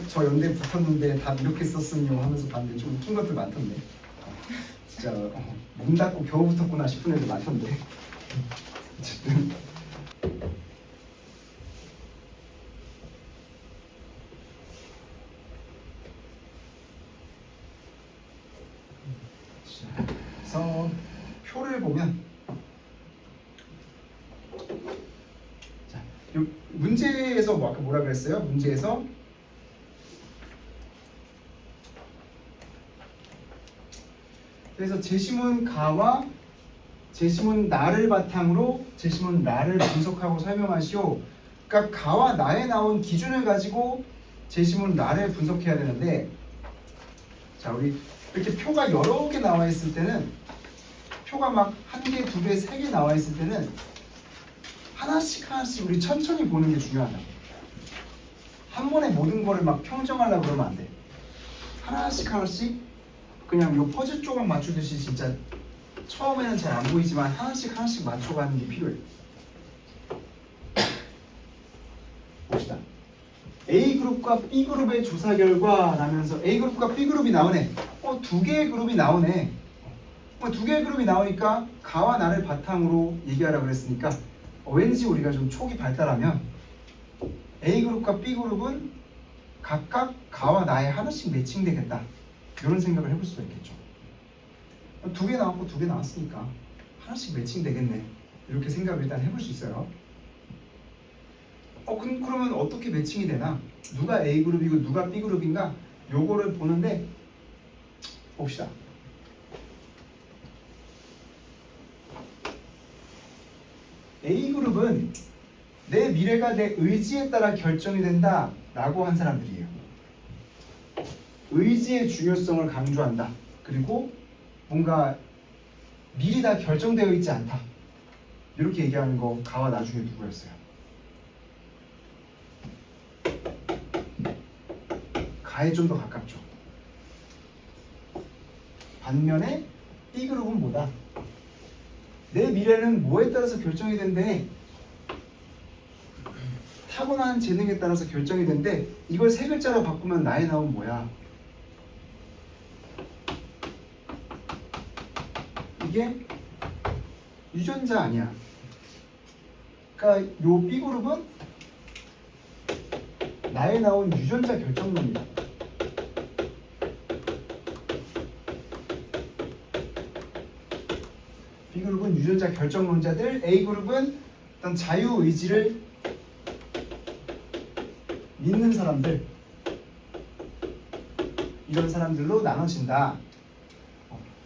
저 연대 붙었는데 다 이렇게 썼음요 하면서 봤는데 좀 웃긴 것들 많던데. 진짜 문 닫고 겨우 붙었구나 싶은 애들 많던데. 어쨌든 그래서 표를 보면 자, 요 문제에서 아까 뭐라 그랬어요? 문제에서 그래서 제시문 가와 제시문 나를 바탕으로 제시문 나를 분석하고 설명하시오. 그러니까 가와 나에 나온 기준을 가지고 제시문 나를 분석해야 되는데, 자 우리 이렇게 표가 여러 개 나와 있을 때는, 표가 막 한 개, 두 개, 세 개 나와 있을 때는 하나씩 우리 천천히 보는 게 중요하다. 한 번에 모든 거를 막 평정하려고 그러면 안 돼. 하나씩 그냥 요 퍼즐 조각 맞추듯이 진짜 처음에는 잘 안 보이지만 하나씩 맞춰가는 게 필요해. 봅시다. A그룹과 B그룹의 조사 결과라면서 A그룹과 B그룹이 나오네. 두 개의 그룹이 나오네. 두 개의 그룹이 나오니까 가와 나를 바탕으로 얘기하라 그랬으니까 왠지 우리가 좀 촉이 발달하면 A그룹과 B그룹은 각각 가와 나에 하나씩 매칭되겠다. 이런 생각을 해볼 수가 있겠죠. 두 개 나왔고 두 개 나왔으니까 하나씩 매칭되겠네. 이렇게 생각을 일단 해볼 수 있어요. 그러면 어떻게 매칭이 되나? 누가 A그룹이고 누가 B그룹인가? 요거를 보는데 봅시다. A그룹은 내 미래가 내 의지에 따라 결정이 된다 라고 한 사람들이에요. 의지의 중요성을 강조한다. 그리고 뭔가 미리 다 결정되어 있지 않다. 이렇게 얘기하는 거 가와 나 중에 누구였어요? 가에 좀 더 가깝죠. 반면에 B그룹은 뭐다? 내 미래는 뭐에 따라서 결정이 된대? 타고난 재능에 따라서 결정이 된대. 이걸 세 글자로 바꾸면 나에 나온 뭐야? 이게 유전자 아니야. 그러니까 요 B그룹은 나에 나온 유전자 결정론이다. B그룹은 유전자 결정론자들, A그룹은 어떤 자유의지를 믿는 사람들, 이런 사람들로 나눠진다.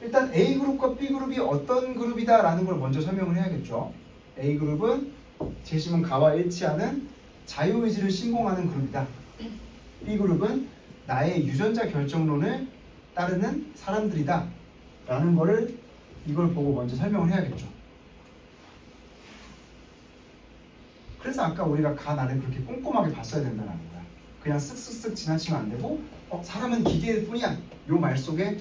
일단 A그룹과 B그룹이 어떤 그룹이다 라는 걸 먼저 설명을 해야겠죠. A그룹은 제시문 가와 일치하는 자유의지를 신봉하는 그룹이다. B그룹은 나의 유전자 결정론을 따르는 사람들이다 라는 거를 이걸 보고 먼저 설명을 해야겠죠. 그래서 아까 우리가 가 나를 그렇게 꼼꼼하게 봤어야 된다는 거야. 그냥 쓱쓱쓱 지나치면 안 되고 사람은 기계일 뿐이야. 요 말 속에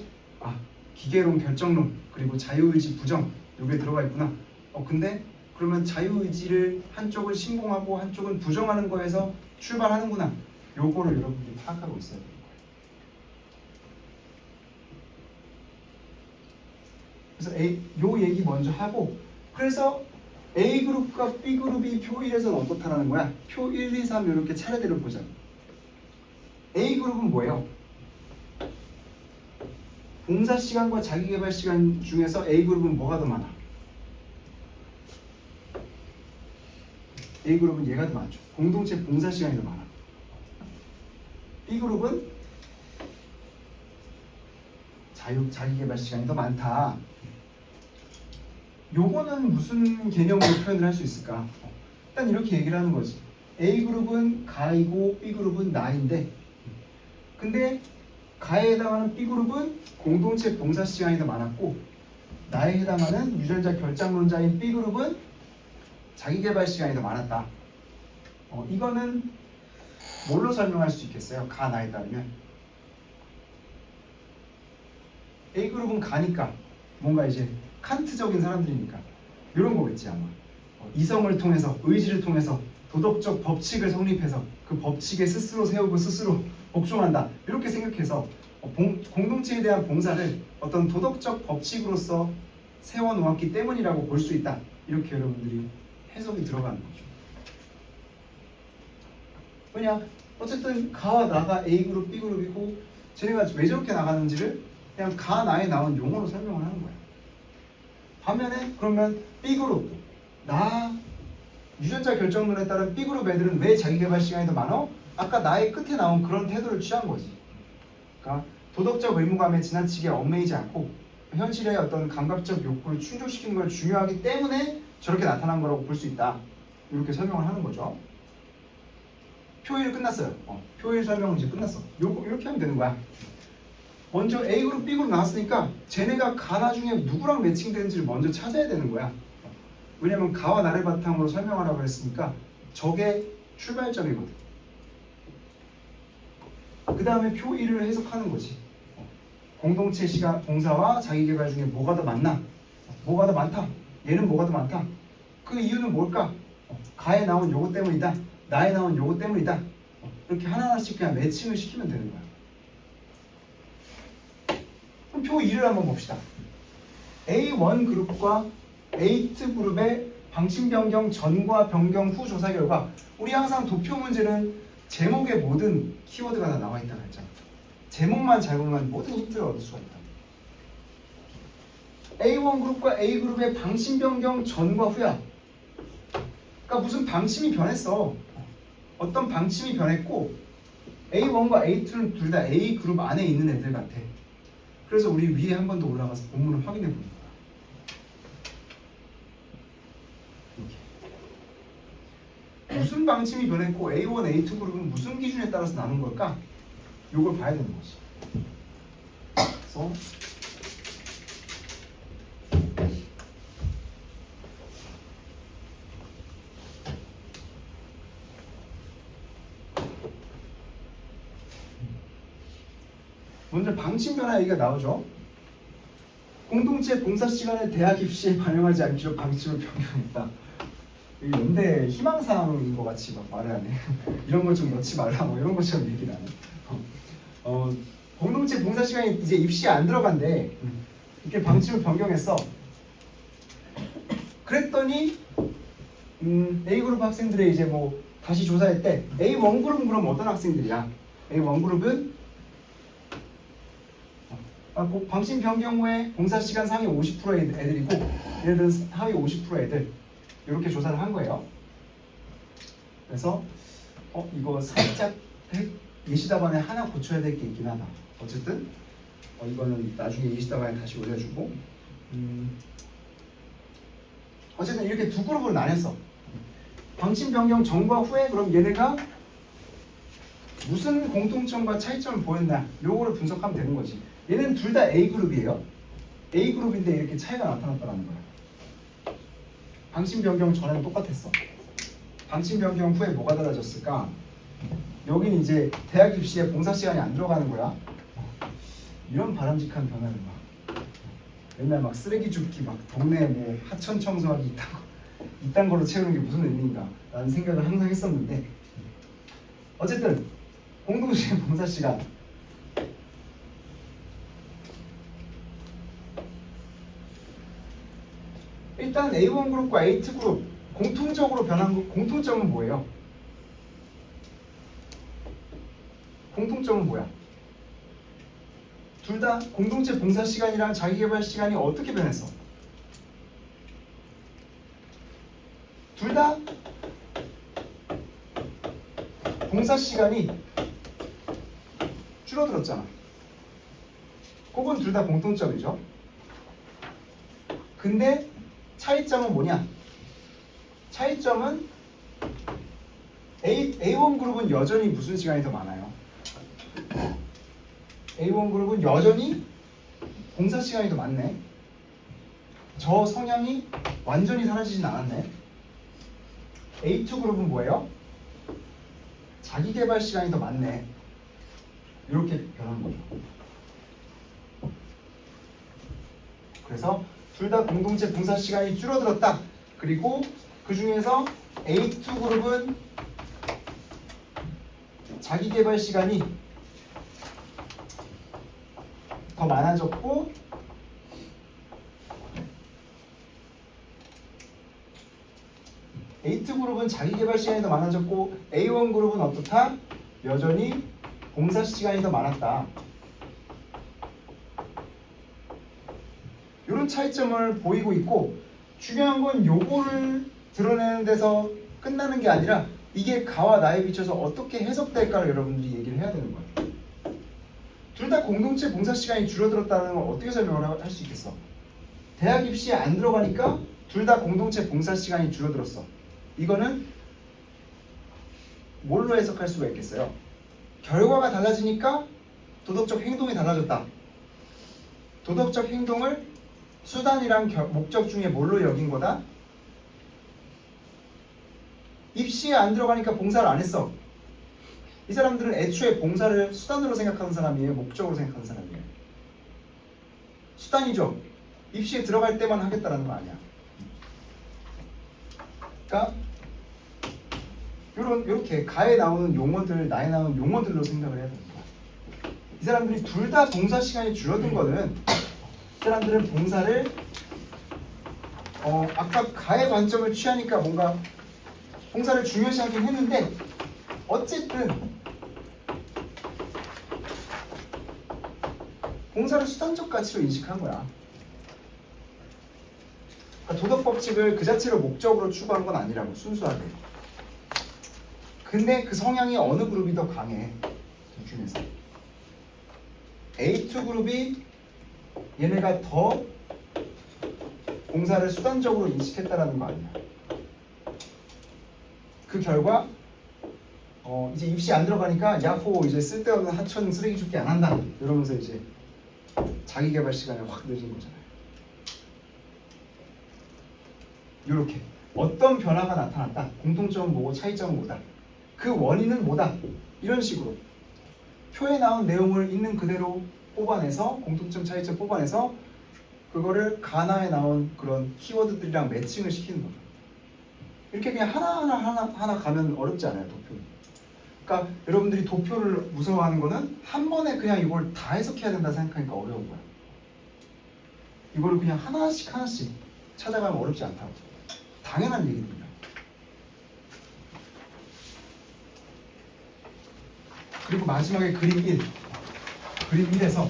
기계론 결정론 그리고 자유의지 부정 요게 들어가 있구나. 근데 그러면 자유의지를 한쪽을 신봉하고 한쪽은 부정하는 거에서 출발하는구나. 요거를 여러분들이 파악하고 있어야 돼요. 그래서 요 얘기 먼저 하고, 그래서 A그룹과 B그룹이 표 1에서는 어떻다라는 거야? 표 1, 2, 3 이렇게 차례대로 보자. A그룹은 뭐예요? 봉사시간과 자기개발시간 중에서 A그룹은 뭐가 더 많아? A그룹은 얘가 더 많죠. 공동체 봉사시간이 더 많아. B그룹은 자기개발시간이 더 많다. 요거는 무슨 개념으로 표현을 할 수 있을까? 일단 이렇게 얘기를 하는 거지. A그룹은 가이고 B그룹은 나인데, 근데 가에 해당하는 B그룹은 공동체 봉사시간이 더 많았고, 나에 해당하는 유전자 결정론자인 B그룹은 자기개발시간이 더 많았다. 이거는 뭘로 설명할 수 있겠어요? 가 나에 따르면 A그룹은 가니까 뭔가 이제 칸트적인 사람들이니까 이런 거겠지 아마. 이성을 통해서 의지를 통해서 도덕적 법칙을 성립해서 그 법칙에 스스로 세우고 스스로 복종한다. 이렇게 생각해서 공동체에 대한 봉사를 어떤 도덕적 법칙으로서 세워놓았기 때문이라고 볼 수 있다. 이렇게 여러분들이 해석이 들어가는 거죠. 왜냐? 어쨌든 가와 나가 A그룹, B그룹이고 쟤네가 왜 저렇게 나가는지를 그냥 가, 나에 나온 용어로 설명을 하는 거야. 반면에 그러면 B그룹, 나 유전자 결정론에 따른 B그룹 애들은 왜 자기개발 시간이 더 많어? 아까 나의 끝에 나온 그런 태도를 취한 거지. 그러니까 도덕적 의무감에 지나치게 얽매이지 않고 현실의 어떤 감각적 욕구를 충족시키는 걸 중요하기 때문에 저렇게 나타난 거라고 볼 수 있다. 이렇게 설명을 하는 거죠. 표일 끝났어요. 표일 설명은 이제 끝났어. 이렇게 하면 되는 거야. 먼저 A그룹, B그룹 나왔으니까 쟤네가 가나 중에 누구랑 매칭되는지를 먼저 찾아야 되는 거야. 왜냐면 가와 나를 바탕으로 설명하라고 했으니까 저게 출발점이거든. 그 다음에 표 1을 해석하는 거지. 공동체 시간 봉사와 자기개발 중에 뭐가 더 많나? 뭐가 더 많다. 얘는 뭐가 더 많다. 그 이유는 뭘까? 가에 나온 요거 때문이다. 나에 나온 요거 때문이다. 이렇게 하나하나씩 그냥 매칭을 시키면 되는 거야. 그럼 표 2를 한번 봅시다. A1 그룹과 A2 그룹의 방침 변경 전과 변경 후 조사 결과, 우리 항상 도표 문제는 제목에 모든 키워드가 다 나와 있다고 했잖아. 제목만 잘 보면 모든 힌트를 얻을 수가 있다. A1 그룹과 A 그룹의 방침 변경 전과 후야. 그러니까 무슨 방침이 변했어. 어떤 방침이 변했고 A1과 A2는 둘 다 A 그룹 안에 있는 애들 같아. 그래서 우리 위에 한 번 더 올라가서 본문을 확인해 보는 거야. 이렇게. 무슨 방침이 변했고 A1, A2 그룹은 무슨 기준에 따라서 나눈 걸까? 요걸 봐야 되는 거지. 그래서 먼저 방침 변화 얘기가 나오죠. 공동체 봉사 시간을 대학 입시에 반영하지 않기로 방침을 변경했다. 연대 희망사항인 것 같이 막 말을 하네. 이런 거 좀 넣지 말라 뭐 이런 것처럼 얘기를 하네. 공동체 봉사 시간이 이제 입시에 안 들어간대. 이렇게 방침을 변경했어. 그랬더니 A그룹 학생들의 이제 뭐 다시 조사했대. A1 그룹은 그럼 어떤 학생들이야? A1 그룹은 방침 변경 후에 봉사 시간 상위 50% 애들이고 얘네들은 하위 50% 애들, 이렇게 조사를 한 거예요. 그래서 이거 살짝 예시답안에 하나 고쳐야 될 게 있긴 하다. 어쨌든 이거는 나중에 예시답안에 다시 올려주고, 어쨌든 이렇게 두 그룹으로 나눴어. 방침 변경 전과 후에 그럼 얘네가 무슨 공통점과 차이점을 보였나, 요거를 분석하면 되는 거지. 얘는 둘 다 A그룹이에요. A그룹인데 이렇게 차이가 나타났다는 거야. 방침 변경 전에는 똑같았어. 방침 변경 후에 뭐가 달라졌을까? 여기는 이제 대학 입시에 봉사 시간이 안 들어가는 거야. 이런 바람직한 변화를 막 맨날 막 쓰레기 줍기, 막 동네 뭐 하천 청소하기 이딴 걸로 채우는 게 무슨 의미인가 라는 생각을 항상 했었는데, 어쨌든 공동체 봉사 시간 일단 A1 그룹과 A2 그룹 공통적으로 변한 공통점은 뭐예요? 공통점은 뭐야? 둘 다 공동체 봉사 시간이랑 자기개발 시간이 어떻게 변했어? 둘 다 봉사 시간이 줄어들었잖아. 그건 둘 다 공통점이죠. 근데 차이점은 뭐냐? 차이점은 A1 그룹은 여전히 무슨 시간이 더 많아요? A1 그룹은 여전히 봉사 시간이 더 많네. 저 성향이 완전히 사라지진 않았네. A2 그룹은 뭐예요? 자기개발 시간이 더 많네. 이렇게 변한 거죠. 그래서 둘 다 공동체 봉사 시간이 줄어들었다. 그리고 그 중에서 A2 그룹은 자기 개발 시간이 더 많아졌고 A2 그룹은 자기 개발 시간이 더 많아졌고 A1 그룹은 어떻다? 여전히 봉사 시간이 더 많았다. 이런 차이점을 보이고 있고 중요한 건 요거를 드러내는 데서 끝나는 게 아니라 이게 가와 나에 비춰서 어떻게 해석될까를 여러분들이 얘기를 해야 되는 거예요. 둘 다 공동체 봉사 시간이 줄어들었다는 걸 어떻게 설명을 할 수 있겠어? 대학 입시에 안 들어가니까 둘 다 공동체 봉사 시간이 줄어들었어. 이거는 뭘로 해석할 수가 있겠어요? 결과가 달라지니까 도덕적 행동이 달라졌다. 도덕적 행동을 수단이랑 목적 중에 뭘로 여긴 거다? 입시에 안 들어가니까 봉사를 안 했어. 이 사람들은 애초에 봉사를 수단으로 생각하는 사람이에요? 목적으로 생각하는 사람이에요? 수단이죠. 입시에 들어갈 때만 하겠다라는 거 아니야. 그러니까 이렇게 가에 나오는 용어들, 나에 나오는 용어들로 생각을 해야 됩니다. 이 사람들이 둘 다 봉사 시간이 줄어든 거는 이 사람들은 봉사를 아까 가의 관점을 취하니까 뭔가 봉사를 중요시하긴 했는데 어쨌든 봉사를 수단적 가치로 인식한 거야. 그러니까 도덕 법칙을 그 자체로 목적으로 추구한 건 아니라고 순수하게. 근데 그 성향이 어느 그룹이 더 강해? 둘 중에서 A2 그룹이 얘네가 더 봉사를 수단적으로 인식했다라는 거 아니야. 그 결과 이제 입시 안 들어가니까 야호 이제 쓸데없는 하천 쓰레기 줍기 안 한다 이러면서 이제 자기 개발 시간이 확 늦은 거잖아요. 이렇게 어떤 변화가 나타났다. 공통점은 뭐고 차이점은 뭐다. 그 원인은 뭐다. 이런 식으로 표에 나온 내용을 있는 그대로 뽑아내서 공통점 차이점 뽑아내서 그거를 가나에 나온 그런 키워드들이랑 매칭을 시키는 거죠. 이렇게 그냥 하나 가면 어렵지 않아요, 도표는. 그러니까 여러분들이 도표를 무서워하는 거는 한 번에 그냥 이걸 다 해석해야 된다 생각하니까 어려운 거야. 이거를 그냥 하나씩 찾아가면 어렵지 않다고. 당연한 얘기입니다. 그리고 마지막에 그림 1. 그림 1에서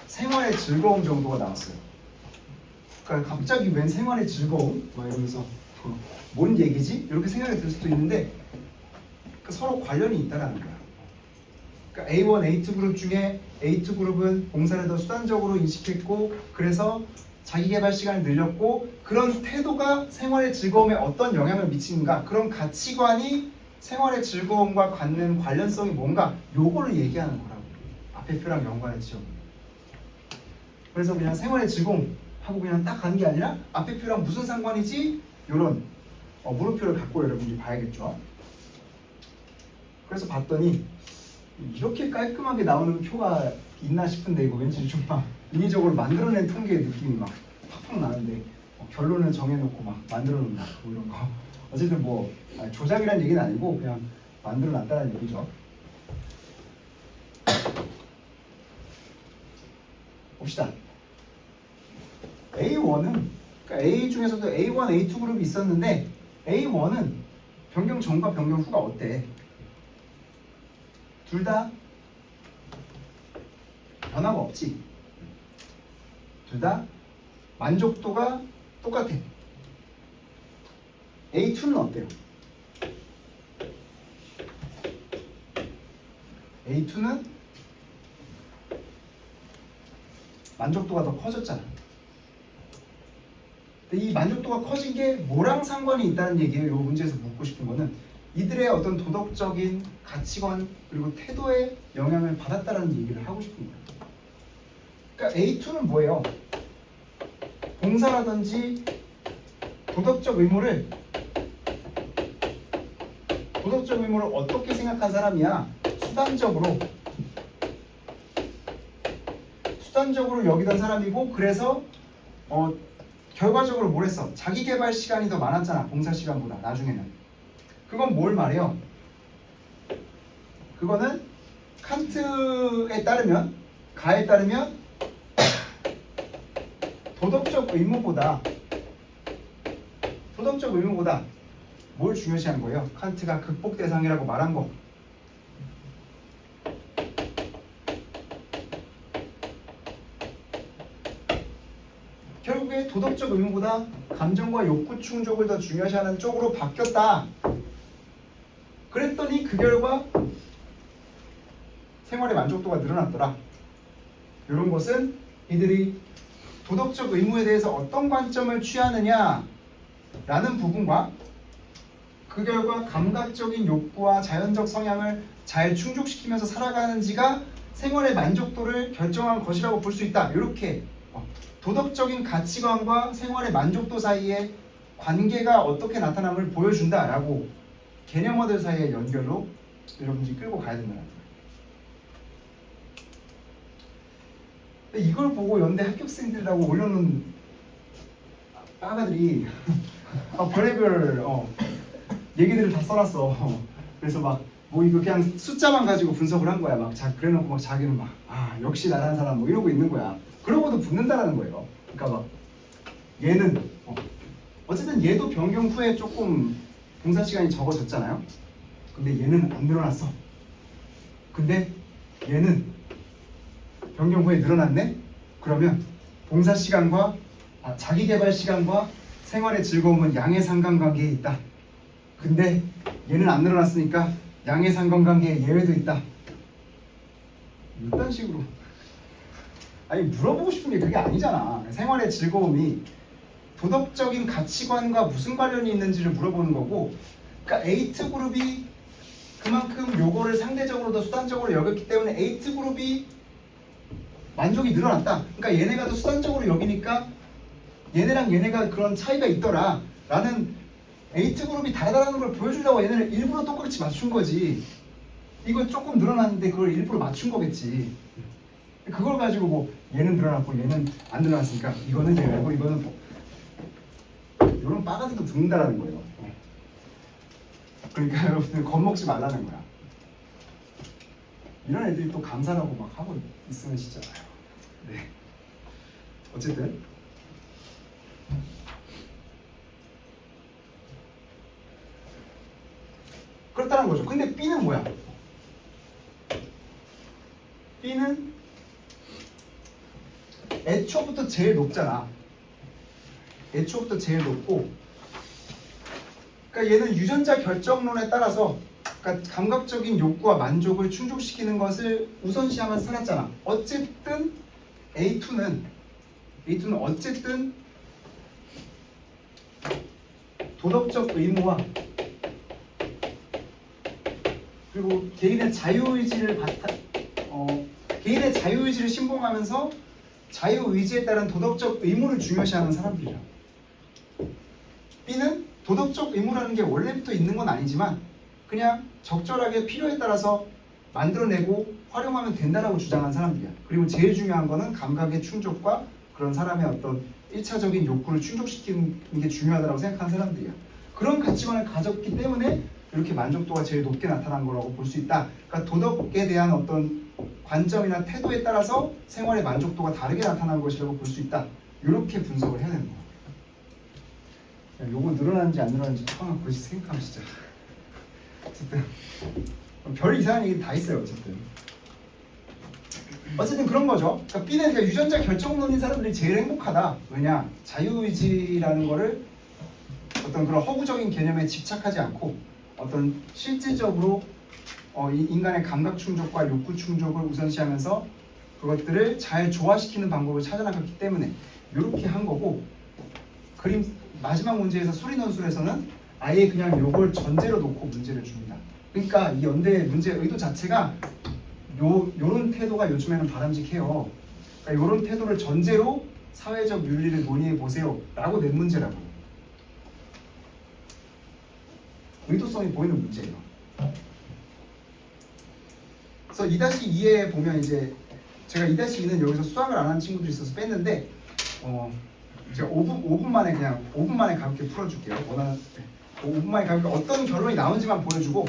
생활의 즐거움 정도가 나왔어요. 그러니까 갑자기 웬 생활의 즐거움? 막 이러면서 뭔 얘기지? 이렇게 생각이 들 수도 있는데 서로 관련이 있다는 거야. 그러니까 A1, A2 그룹 중에 A2 그룹은 봉사를 더 수단적으로 인식했고 그래서 자기개발 시간을 늘렸고 그런 태도가 생활의 즐거움에 어떤 영향을 미치는가 그런 가치관이 생활의 즐거움과 갖는 관련성이 뭔가 요거를 얘기하는 거라고. 앞에 표랑 연관을 지어보면. 그래서 그냥 생활의 즐거움 하고 그냥 딱 가는 게 아니라 앞에 표랑 무슨 상관이지? 요런 물음표를 갖고 여러분들이 봐야겠죠. 그래서 봤더니 이렇게 깔끔하게 나오는 표가 있나 싶은데 이거 왠지 좀 막 인위적으로 만들어낸 통계의 느낌이 막 팍팍 나는데 결론을 정해놓고 막 만들어놓는다 뭐 이런 거. 어쨌든 뭐 조작이란 얘기는 아니고 그냥 만들어놨다는 얘기죠. 봅시다. A1은 그러니까 A 중에서도 A1, A2 그룹이 있었는데 A1은 변경 전과 변경 후가 어때? 둘 다 변화가 없지. 둘 다 만족도가 똑같아. A2는 어때요? A2는 만족도가 더 커졌잖아. 근데 이 만족도가 커진 게 뭐랑 상관이 있다는 얘기예요. 이 문제에서 묻고 싶은 거는 이들의 어떤 도덕적인 가치관 그리고 태도에 영향을 받았다는 얘기를 하고 싶은 거예요. 그러니까 A2는 뭐예요? 봉사라든지 도덕적 의무를 어떻게 생각한 사람이야? 수단적으로 여기던 사람이고 그래서 결과적으로 뭘 했어? 자기 개발 시간이 더 많았잖아. 봉사 시간보다 나중에는. 그건 뭘 말해요? 그거는 칸트에 따르면 가에 따르면 도덕적 의무보다 뭘 중요시하는 거예요? 칸트가 극복 대상이라고 말한 거. 결국에 도덕적 의무보다 감정과 욕구 충족을 더 중요시하는 쪽으로 바뀌었다. 그랬더니 그 결과 생활의 만족도가 늘어났더라. 이런 것은 이들이 도덕적 의무에 대해서 어떤 관점을 취하느냐 라는 부분과 그 결과 감각적인 욕구와 자연적 성향을 잘 충족시키면서 살아가는지가 생활의 만족도를 결정한 것이라고 볼 수 있다. 이렇게 도덕적인 가치관과 생활의 만족도 사이의 관계가 어떻게 나타남을 보여준다라고 개념어들 사이의 연결로 여러분들이 끌고 가야 된다는 거예요. 이걸 보고 연대 합격생들이라고 올려놓은 빠가들이 별의별 얘기들을 다 써놨어. 그래서 막 뭐 이거 그냥 숫자만 가지고 분석을 한 거야. 막 그래놓고 막 자기는 막 역시 나라는 사람 뭐 이러고 있는 거야. 그러고도 붙는다라는 거예요. 그러니까 막 얘는 어쨌든 얘도 변경 후에 조금 봉사 시간이 적어졌잖아요. 근데 얘는 안 늘어났어. 근데 얘는 변경 후에 늘어났네? 그러면 봉사 시간과 자기 개발 시간과 생활의 즐거움은 양의 상관관계에 있다. 근데 얘는 안 늘어났으니까 양의 상관관계에 예외도 있다. 이런 식으로 아니 물어보고 싶은 게 그게 아니잖아. 생활의 즐거움이 도덕적인 가치관과 무슨 관련이 있는지를 물어보는 거고, 그러니까 에이트 그룹이 그만큼 요거를 상대적으로 더 수단적으로 여겼기 때문에 에이트 그룹이 만족이 늘어났다. 그러니까 얘네가 더 수단적으로 여기니까 얘네랑 얘네가 그런 차이가 있더라 라는 에이트 그룹이 다르다는 걸 보여주려고 얘네를 일부러 똑같이 맞춘 거지. 이거 조금 늘어났는데 그걸 일부러 맞춘 거겠지. 그걸 가지고 뭐 얘는 늘어났고 얘는 안 늘어났으니까 이거는 얘고 이거는 뭐 이런 빠가지도 죽는다라는 거예요. 그러니까 여러분들 겁먹지 말라는 거야. 이런 애들이 또 감사라고 막 하고 있으면 진짜 네. 어쨌든 그렇다는 거죠. 근데 B는 뭐야? B는 애초부터 제일 높잖아. 애초부터 제일 높고, 그러니까 얘는 유전자 결정론에 따라서 그러니까 감각적인 욕구와 만족을 충족시키는 것을 우선시하면서 살았잖아. 어쨌든 A2는 어쨌든 도덕적 의무와 그리고 개인의 자유의지를 개인의 자유의지를 신봉하면서 자유의지에 따른 도덕적 의무를 중요시하는 사람들이야. B는 도덕적 의무라는 게 원래부터 있는 건 아니지만 그냥 적절하게 필요에 따라서 만들어내고 활용하면 된다라고 주장한 사람들이야. 그리고 제일 중요한 거는 감각의 충족과 그런 사람의 어떤 1차적인 욕구를 충족시키는 게 중요하다고 생각하는 사람들이야. 그런 가치관을 가졌기 때문에 이렇게 만족도가 제일 높게 나타난 거라고 볼 수 있다. 그러니까 도덕에 대한 어떤 관점이나 태도에 따라서 생활의 만족도가 다르게 나타난 것이라고 볼 수 있다. 이렇게 분석을 해야 되는 거야. 요거 늘어나는지 안 늘어나는지 처음 글씨 생각하면 진짜 어쨌든 별 이상한 얘기 다 있어요. 어쨌든 그런 거죠. 그러니까 B는 그러니까 유전자 결정론인 사람들이 제일 행복하다. 왜냐? 자유의지라는 거를 어떤 그런 허구적인 개념에 집착하지 않고 어떤 실질적으로 인간의 감각 충족과 욕구 충족을 우선시하면서 그것들을 잘 조화시키는 방법을 찾아나갔기 때문에 이렇게 한 거고, 그림 마지막 문제에서 수리논술에서는 아예 그냥 요걸 전제로 놓고 문제를 줍니다. 그러니까 이 연대 문제 의도 자체가 요런 태도가 요즘에는 바람직해요. 그러니까 요런 태도를 전제로 사회적 윤리를 논의해 보세요 라고 낸 문제라고. 의도성이 보이는 문제예요. 그래서 2-2에 보면 이제 제가 2-2는 여기서 수학을 안 하는 친구들이 있어서 뺐는데 제가 5분 만에 그냥 5분 만에 가볍게 풀어줄게요. 원하는 5분 만에 가볍게 어떤 결론이 나오는지만 보여주고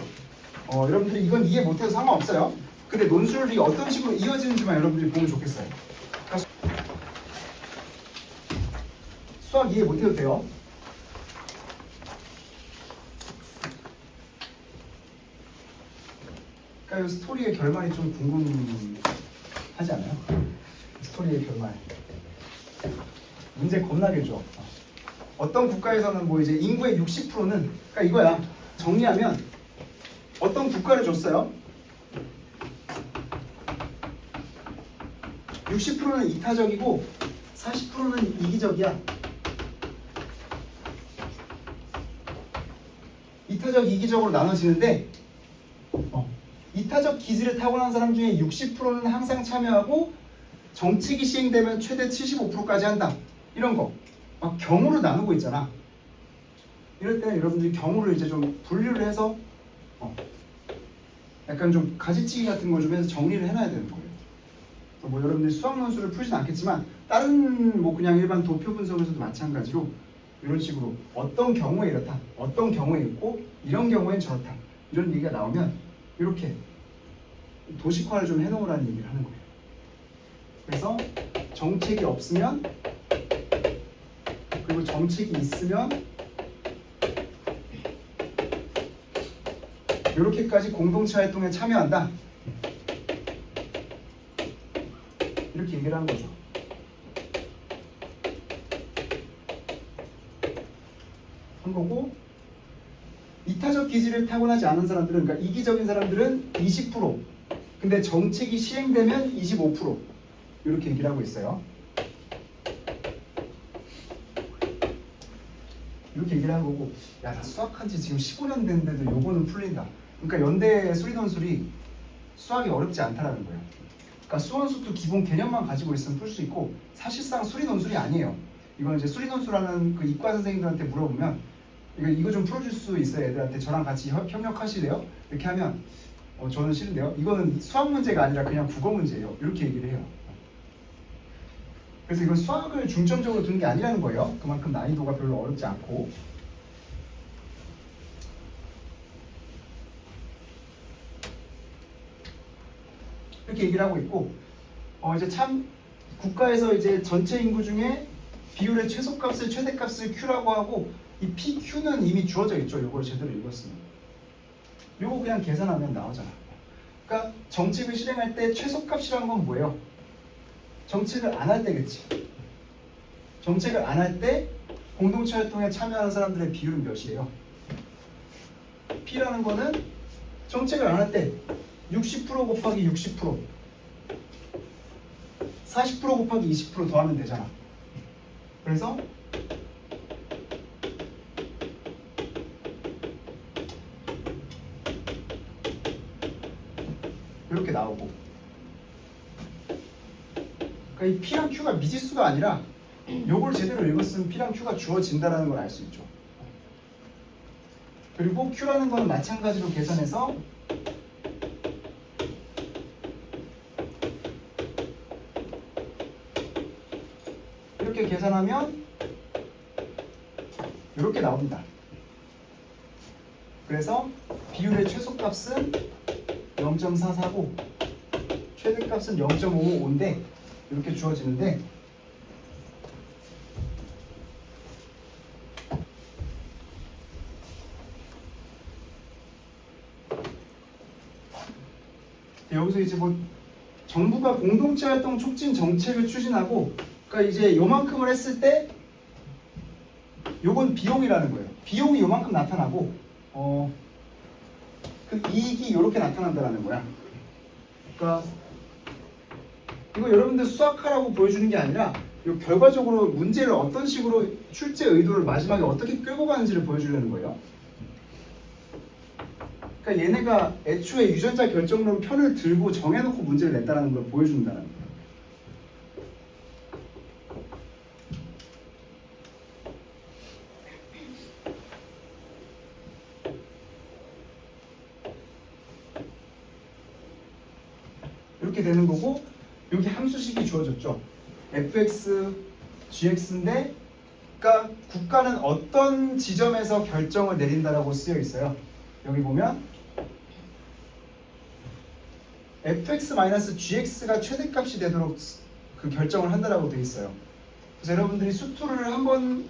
여러분들이 이건 이해 못해도 상관없어요. 근데 논술이 어떤 식으로 이어지는지만 여러분들이 보면 좋겠어요. 그러니까 수학 이해 못해도 돼요. 그러니까 이 스토리의 결말이 좀 궁금하지 않아요? 스토리의 결말. 문제 겁나게 줘. 어떤 국가에서는 뭐 이제 인구의 60%는 그러니까 이거야. 정리하면 어떤 국가를 줬어요? 60%는 이타적이고 40%는 이기적이야. 이타적, 이기적으로 나눠지는데 이타적 기질을 타고난 사람 중에 60%는 항상 참여하고 정책이 시행되면 최대 75%까지 한다. 이런 거. 막 경우를 나누고 있잖아. 이럴 때는 여러분들이 경우를 이제 좀 분류를 해서 약간 좀 가지치기 같은 거 좀 해서 정리를 해놔야 되는 거예요. 뭐 여러분들이 수학 논술을 풀진 않겠지만 다른 뭐 그냥 일반 도표 분석에서도 마찬가지로 이런 식으로 어떤 경우에 이렇다, 어떤 경우에 있고 이런 경우엔 저렇다 이런 얘기가 나오면 이렇게 도식화를 좀 해놓으라는 얘기를 하는 거예요. 그래서 정책이 없으면 그리고 정책이 있으면 이렇게까지 공동체 활동에 참여한다. 이렇게 얘기를 하는 거죠. 한 거고 이타적 기질을 타고나지 않은 사람들은 그러니까 이기적인 사람들은 20% 근데 정책이 시행되면 25% 이렇게 얘기를 하고 있어요. 이렇게 얘기를 한 거고 야 나 수학한 지 지금 15년 됐는데도 요거는 풀린다. 그러니까 연대 수리논술이 수학이 어렵지 않다라는 거예요. 그러니까 수원수도 기본 개념만 가지고 있으면 풀 수 있고 사실상 수리논술이 아니에요. 이거는 이제 수리논술하는 그 이과 선생님들한테 물어보면 이거 좀 풀어줄 수 있어요. 애들한테 저랑 같이 협력하실래요? 이렇게 하면 저는 싫은데요. 이거는 수학 문제가 아니라 그냥 국어 문제예요. 이렇게 얘기를 해요. 그래서 이건 수학을 중점적으로 두는 게 아니라는 거예요. 그만큼 난이도가 별로 어렵지 않고. 이렇게 얘기를 하고 있고 이제 참 국가에서 이제 전체 인구 중에 비율의 최소값을 최대값을 Q라고 하고 이 PQ는 이미 주어져 있죠. 이걸 제대로 읽었으면. 이거 그냥 계산하면 나오잖아. 그러니까 정책을 실행할 때 최소값이라는 건 뭐예요? 정책을 안 할 때겠지. 정책을 안 할 때 공동체 활동에 참여하는 사람들의 비율은 몇이에요? P라는 거는 정책을 안 할 때 60% 곱하기 60% 40% 곱하기 20% 더하면 되잖아. 그래서 이렇게 나오고 그러니까 이 P랑 Q가 미지수가 아니라 요걸 제대로 읽었으면 P랑 Q가 주어진다는 걸 알 수 있죠. 그리고 Q라는 건 마찬가지로 계산해서 이렇게 계산하면 이렇게 나옵니다. 그래서 비율의 최소값은 0.44고 최대값은 0.55인데 이렇게 주어지는데 여기서 이제 뭐 정부가 공동체 활동 촉진 정책을 추진하고 그러니까 이제 요만큼을 했을 때 요건 비용이라는 거예요. 비용이 요만큼 나타나고 그 이익이 이렇게 나타난다는 거야. 그러니까 이거 여러분들 수학하라고 보여주는 게 아니라 요 결과적으로 문제를 어떤 식으로 출제 의도를 마지막에 어떻게 끌고 가는지를 보여주려는 거예요. 그러니까 얘네가 애초에 유전자 결정론 편을 들고 정해놓고 문제를 냈다는 걸 보여준다는 거예요. 이렇게 되는 거고 여기 함수식이 주어졌죠. fx, gx인데 그러니까 국가는 어떤 지점에서 결정을 내린다라고 쓰여 있어요. 여기 보면 fx-gx가 최대값이 되도록 그 결정을 한다라고 되어 있어요. 그래서 여러분들이 수투를 한번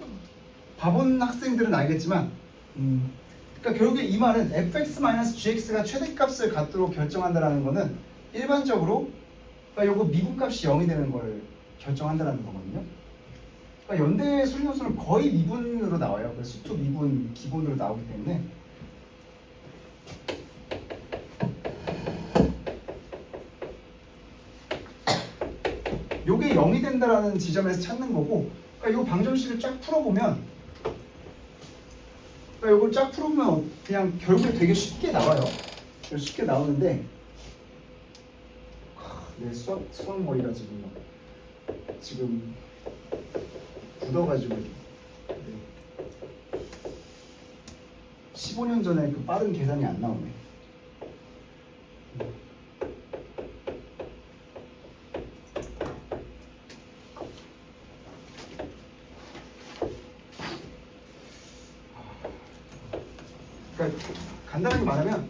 봐본 학생들은 알겠지만 그러니까 결국에 이 말은 fx-gx가 최대값을 갖도록 결정한다라는 거는 일반적으로 그러니까 요거 미분값이 0이 되는 걸 결정한다라는 거거든요. 그러니까 연대 수리노수는 거의 미분으로 나와요. 그래서 수투 미분 기본으로 나오기 때문에 요게 0이 된다라는 지점에서 찾는 거고, 그러니까 요 방정식을 쫙 풀어보면, 그러니까 요걸 쫙 풀어보면 그냥 결국에 되게 쉽게 나와요. 쉽게 나오는데, 내 수학 머리가 지금 굳어가지고 15년 전에 그 빠른 계산이 안 나오네. 그러니까 간단하게 말하면,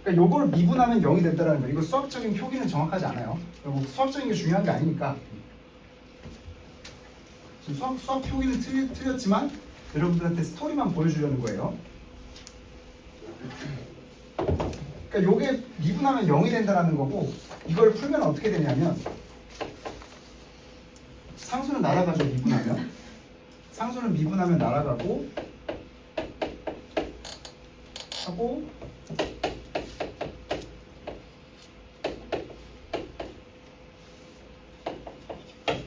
그러니까 요걸 미분하면 0이 된다는 거예요. 이거 수학적인 표기는 정확하지 않아요. 뭐 수학적인 게 중요한 게 아니니까. 지금 수학 표기는 틀렸지만 여러분들한테 스토리만 보여주려는 거예요. 그러니까 요게 미분하면 0이 된다는 거고, 이걸 풀면 어떻게 되냐면 상수는 날아가죠. 미분하면 상수는 미분하면 날아가고 하고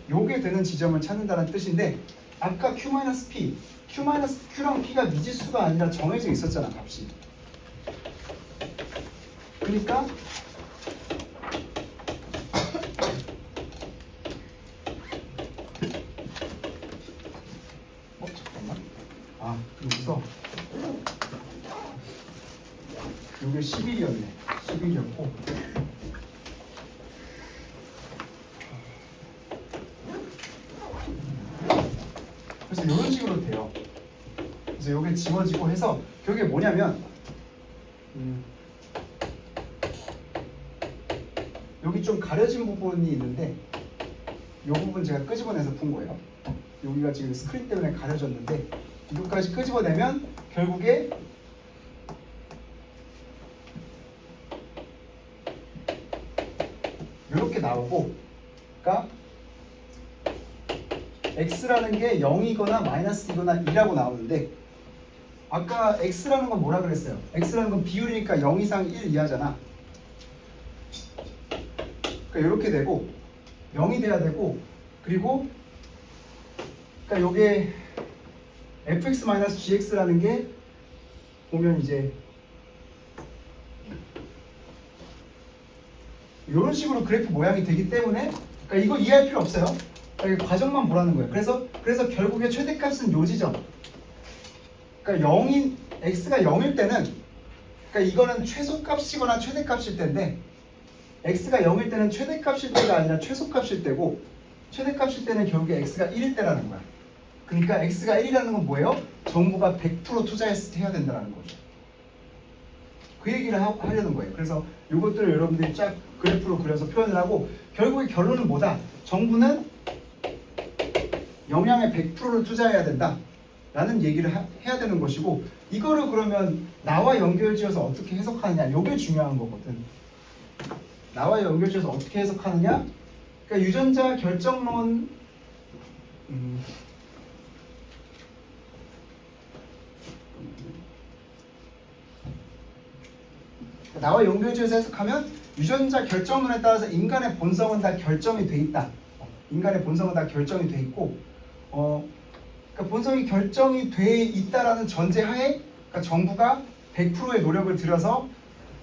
요게 되는 지점을 찾는다는 뜻인데, 아까 Q-P, Q랑 P가 미지수가 아니라 정해져 있었잖아, 값이. 그러니까 잠깐만. 그러면서 요게 11이었네. 11이었고 그래서 이런 식으로 돼요. 그래서 요게 지워지고 해서 결국에 뭐냐면 여기 좀 가려진 부분이 있는데 이 부분 제가 끄집어내서 푼 거예요. 여기가 지금 스크린 때문에 가려졌는데 이것까지 끄집어내면 결국에 이렇게 나오고, 그러니까 x라는 게 0이거나 마이너스이거나 2라고 나오는데, 아까 x라는 건 뭐라 그랬어요? x라는 건 비율이니까 0 이상 1 이하잖아. 그러니까 이렇게 되고 0이 돼야 되고, 그리고 그러니까 요게 fx-gx라는 게 보면 이제 이런 식으로 그래프 모양이 되기 때문에, 그러니까 이거 이해할 필요 없어요. 그러니까 과정만 보라는 거예요. 그래서 결국에 최대값은 요 지점. 그러니까 x가 0일 때는, 그러니까 이거는 최소값이거나 최대값일 때인데, x가 0일 때는 최대값일 때가 아니라 최소값일 때고, 최대값일 때는 결국에 x가 1일 때라는 거야. 그러니까 x가 1이라는 건 뭐예요? 정부가 100% 투자해야 된다는 거죠. 그 얘기를 하려는 거예요. 그래서 이것들을 여러분들이 쫙 그래프로 그려서 표현을 하고, 결국에 결론은 뭐다? 정부는 영양의 100%를 투자해야 된다 라는 얘기를 해야 되는 것이고, 이거를 그러면 나와 연결지어서 어떻게 해석하느냐, 이게 중요한 거거든. 나와 연결지어서 어떻게 해석하느냐, 그러니까 유전자 결정론 나와 연결지어서 해석하면 유전자 결정론에 따라서 인간의 본성은 다 결정이 돼 있다. 인간의 본성은 다 결정이 돼 있고, 그러니까 본성이 결정이 돼 있다라는 전제하에, 그러니까 정부가 100%의 노력을 들여서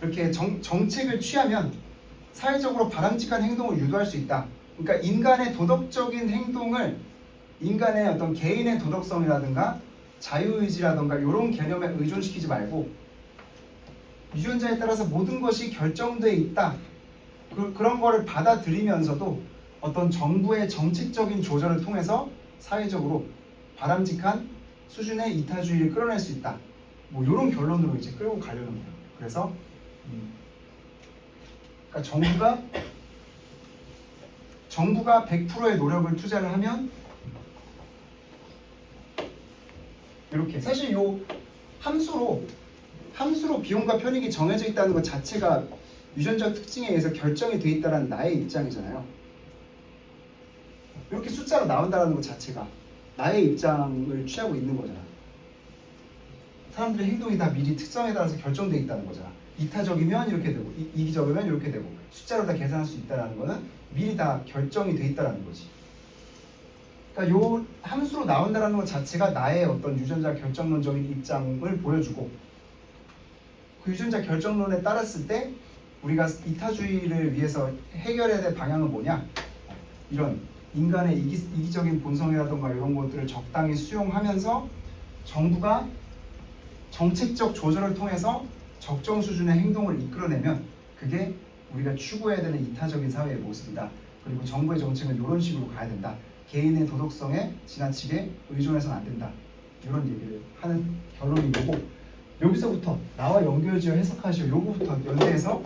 이렇게 정책을 취하면 사회적으로 바람직한 행동을 유도할 수 있다. 그러니까 인간의 도덕적인 행동을 인간의 어떤 개인의 도덕성이라든가 자유의지라든가 이런 개념에 의존시키지 말고, 유전자에 따라서 모든 것이 결정돼 있다. 그런 거를 받아들이면서도 어떤 정부의 정책적인 조절을 통해서 사회적으로 바람직한 수준의 이타주의를 끌어낼 수 있다. 뭐 이런 결론으로 이제 끌고 가려는 거예요. 그래서 그러니까 정부가 100%의 노력을 투자를 하면 이렇게 사실 요 함수로 비용과 편익이 정해져 있다는 것 자체가 유전적 특징에 의해서 결정이 돼 있다는 나의 입장이잖아요. 이렇게 숫자로 나온다는 것 자체가 나의 입장을 취하고 있는 거잖아. 사람들의 행동이 다 미리 특성에 따라서 결정돼 있다는 거잖아. 이타적이면 이렇게 되고 이기적이면 이렇게 되고 숫자로 다 계산할 수 있다는 거는 미리 다 결정이 돼 있다는 거지. 그러니까 요 함수로 나온다는 것 자체가 나의 어떤 유전자 결정론적인 입장을 보여주고 그 유전자 결정론에 따랐을 때 우리가 이타주의를 위해서 해결해야 될 방향은 뭐냐? 이런 인간의 이기적인 본성이라던가 이런 것들을 적당히 수용하면서 정부가 정책적 조절을 통해서 적정 수준의 행동을 이끌어내면 그게 우리가 추구해야 되는 이타적인 사회의 모습이다. 그리고 정부의 정책은 이런 식으로 가야 된다. 개인의 도덕성에 지나치게 의존해서는 안 된다. 이런 얘기를 하는 결론이 요거. 여기서부터 나와 연결지어 해석하시오. 요거부터 연대해서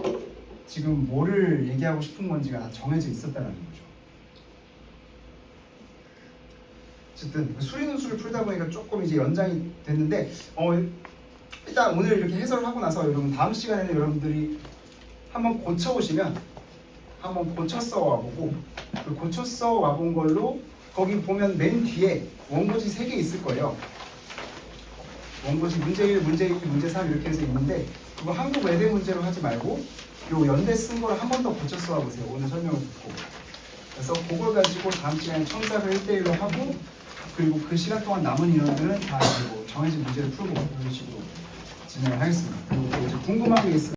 지금 뭐를 얘기하고 싶은 건지가 다 정해져 있었다는 거죠. 어쨌든 수리논술을 풀다 보니까 조금 이제 연장이 됐는데 일단 오늘 이렇게 해설을 하고 나서 여러분 다음 시간에는 여러분들이 한번 고쳐보시면 한번 고쳐서 와보고 그 고쳐서 와본 걸로 거기 보면 맨 뒤에 원고지 3개 있을 거예요. 원고지 문제 1, 문제 2, 문제 3 이렇게 해서 있는데 그거 한국 외대 문제로 하지 말고 요 연대 쓴 걸 한 번 더 고쳐서 와보세요. 오늘 설명을 듣고. 그래서 그걸 가지고 다음 시간에 첨삭을 1대1로 하고 그리고 그 시간 동안 남은 인원들은 다 정해진 문제를 풀고 이런 식으로 진행을 하겠습니다. 그리고 또 이제 궁금한 게 있으면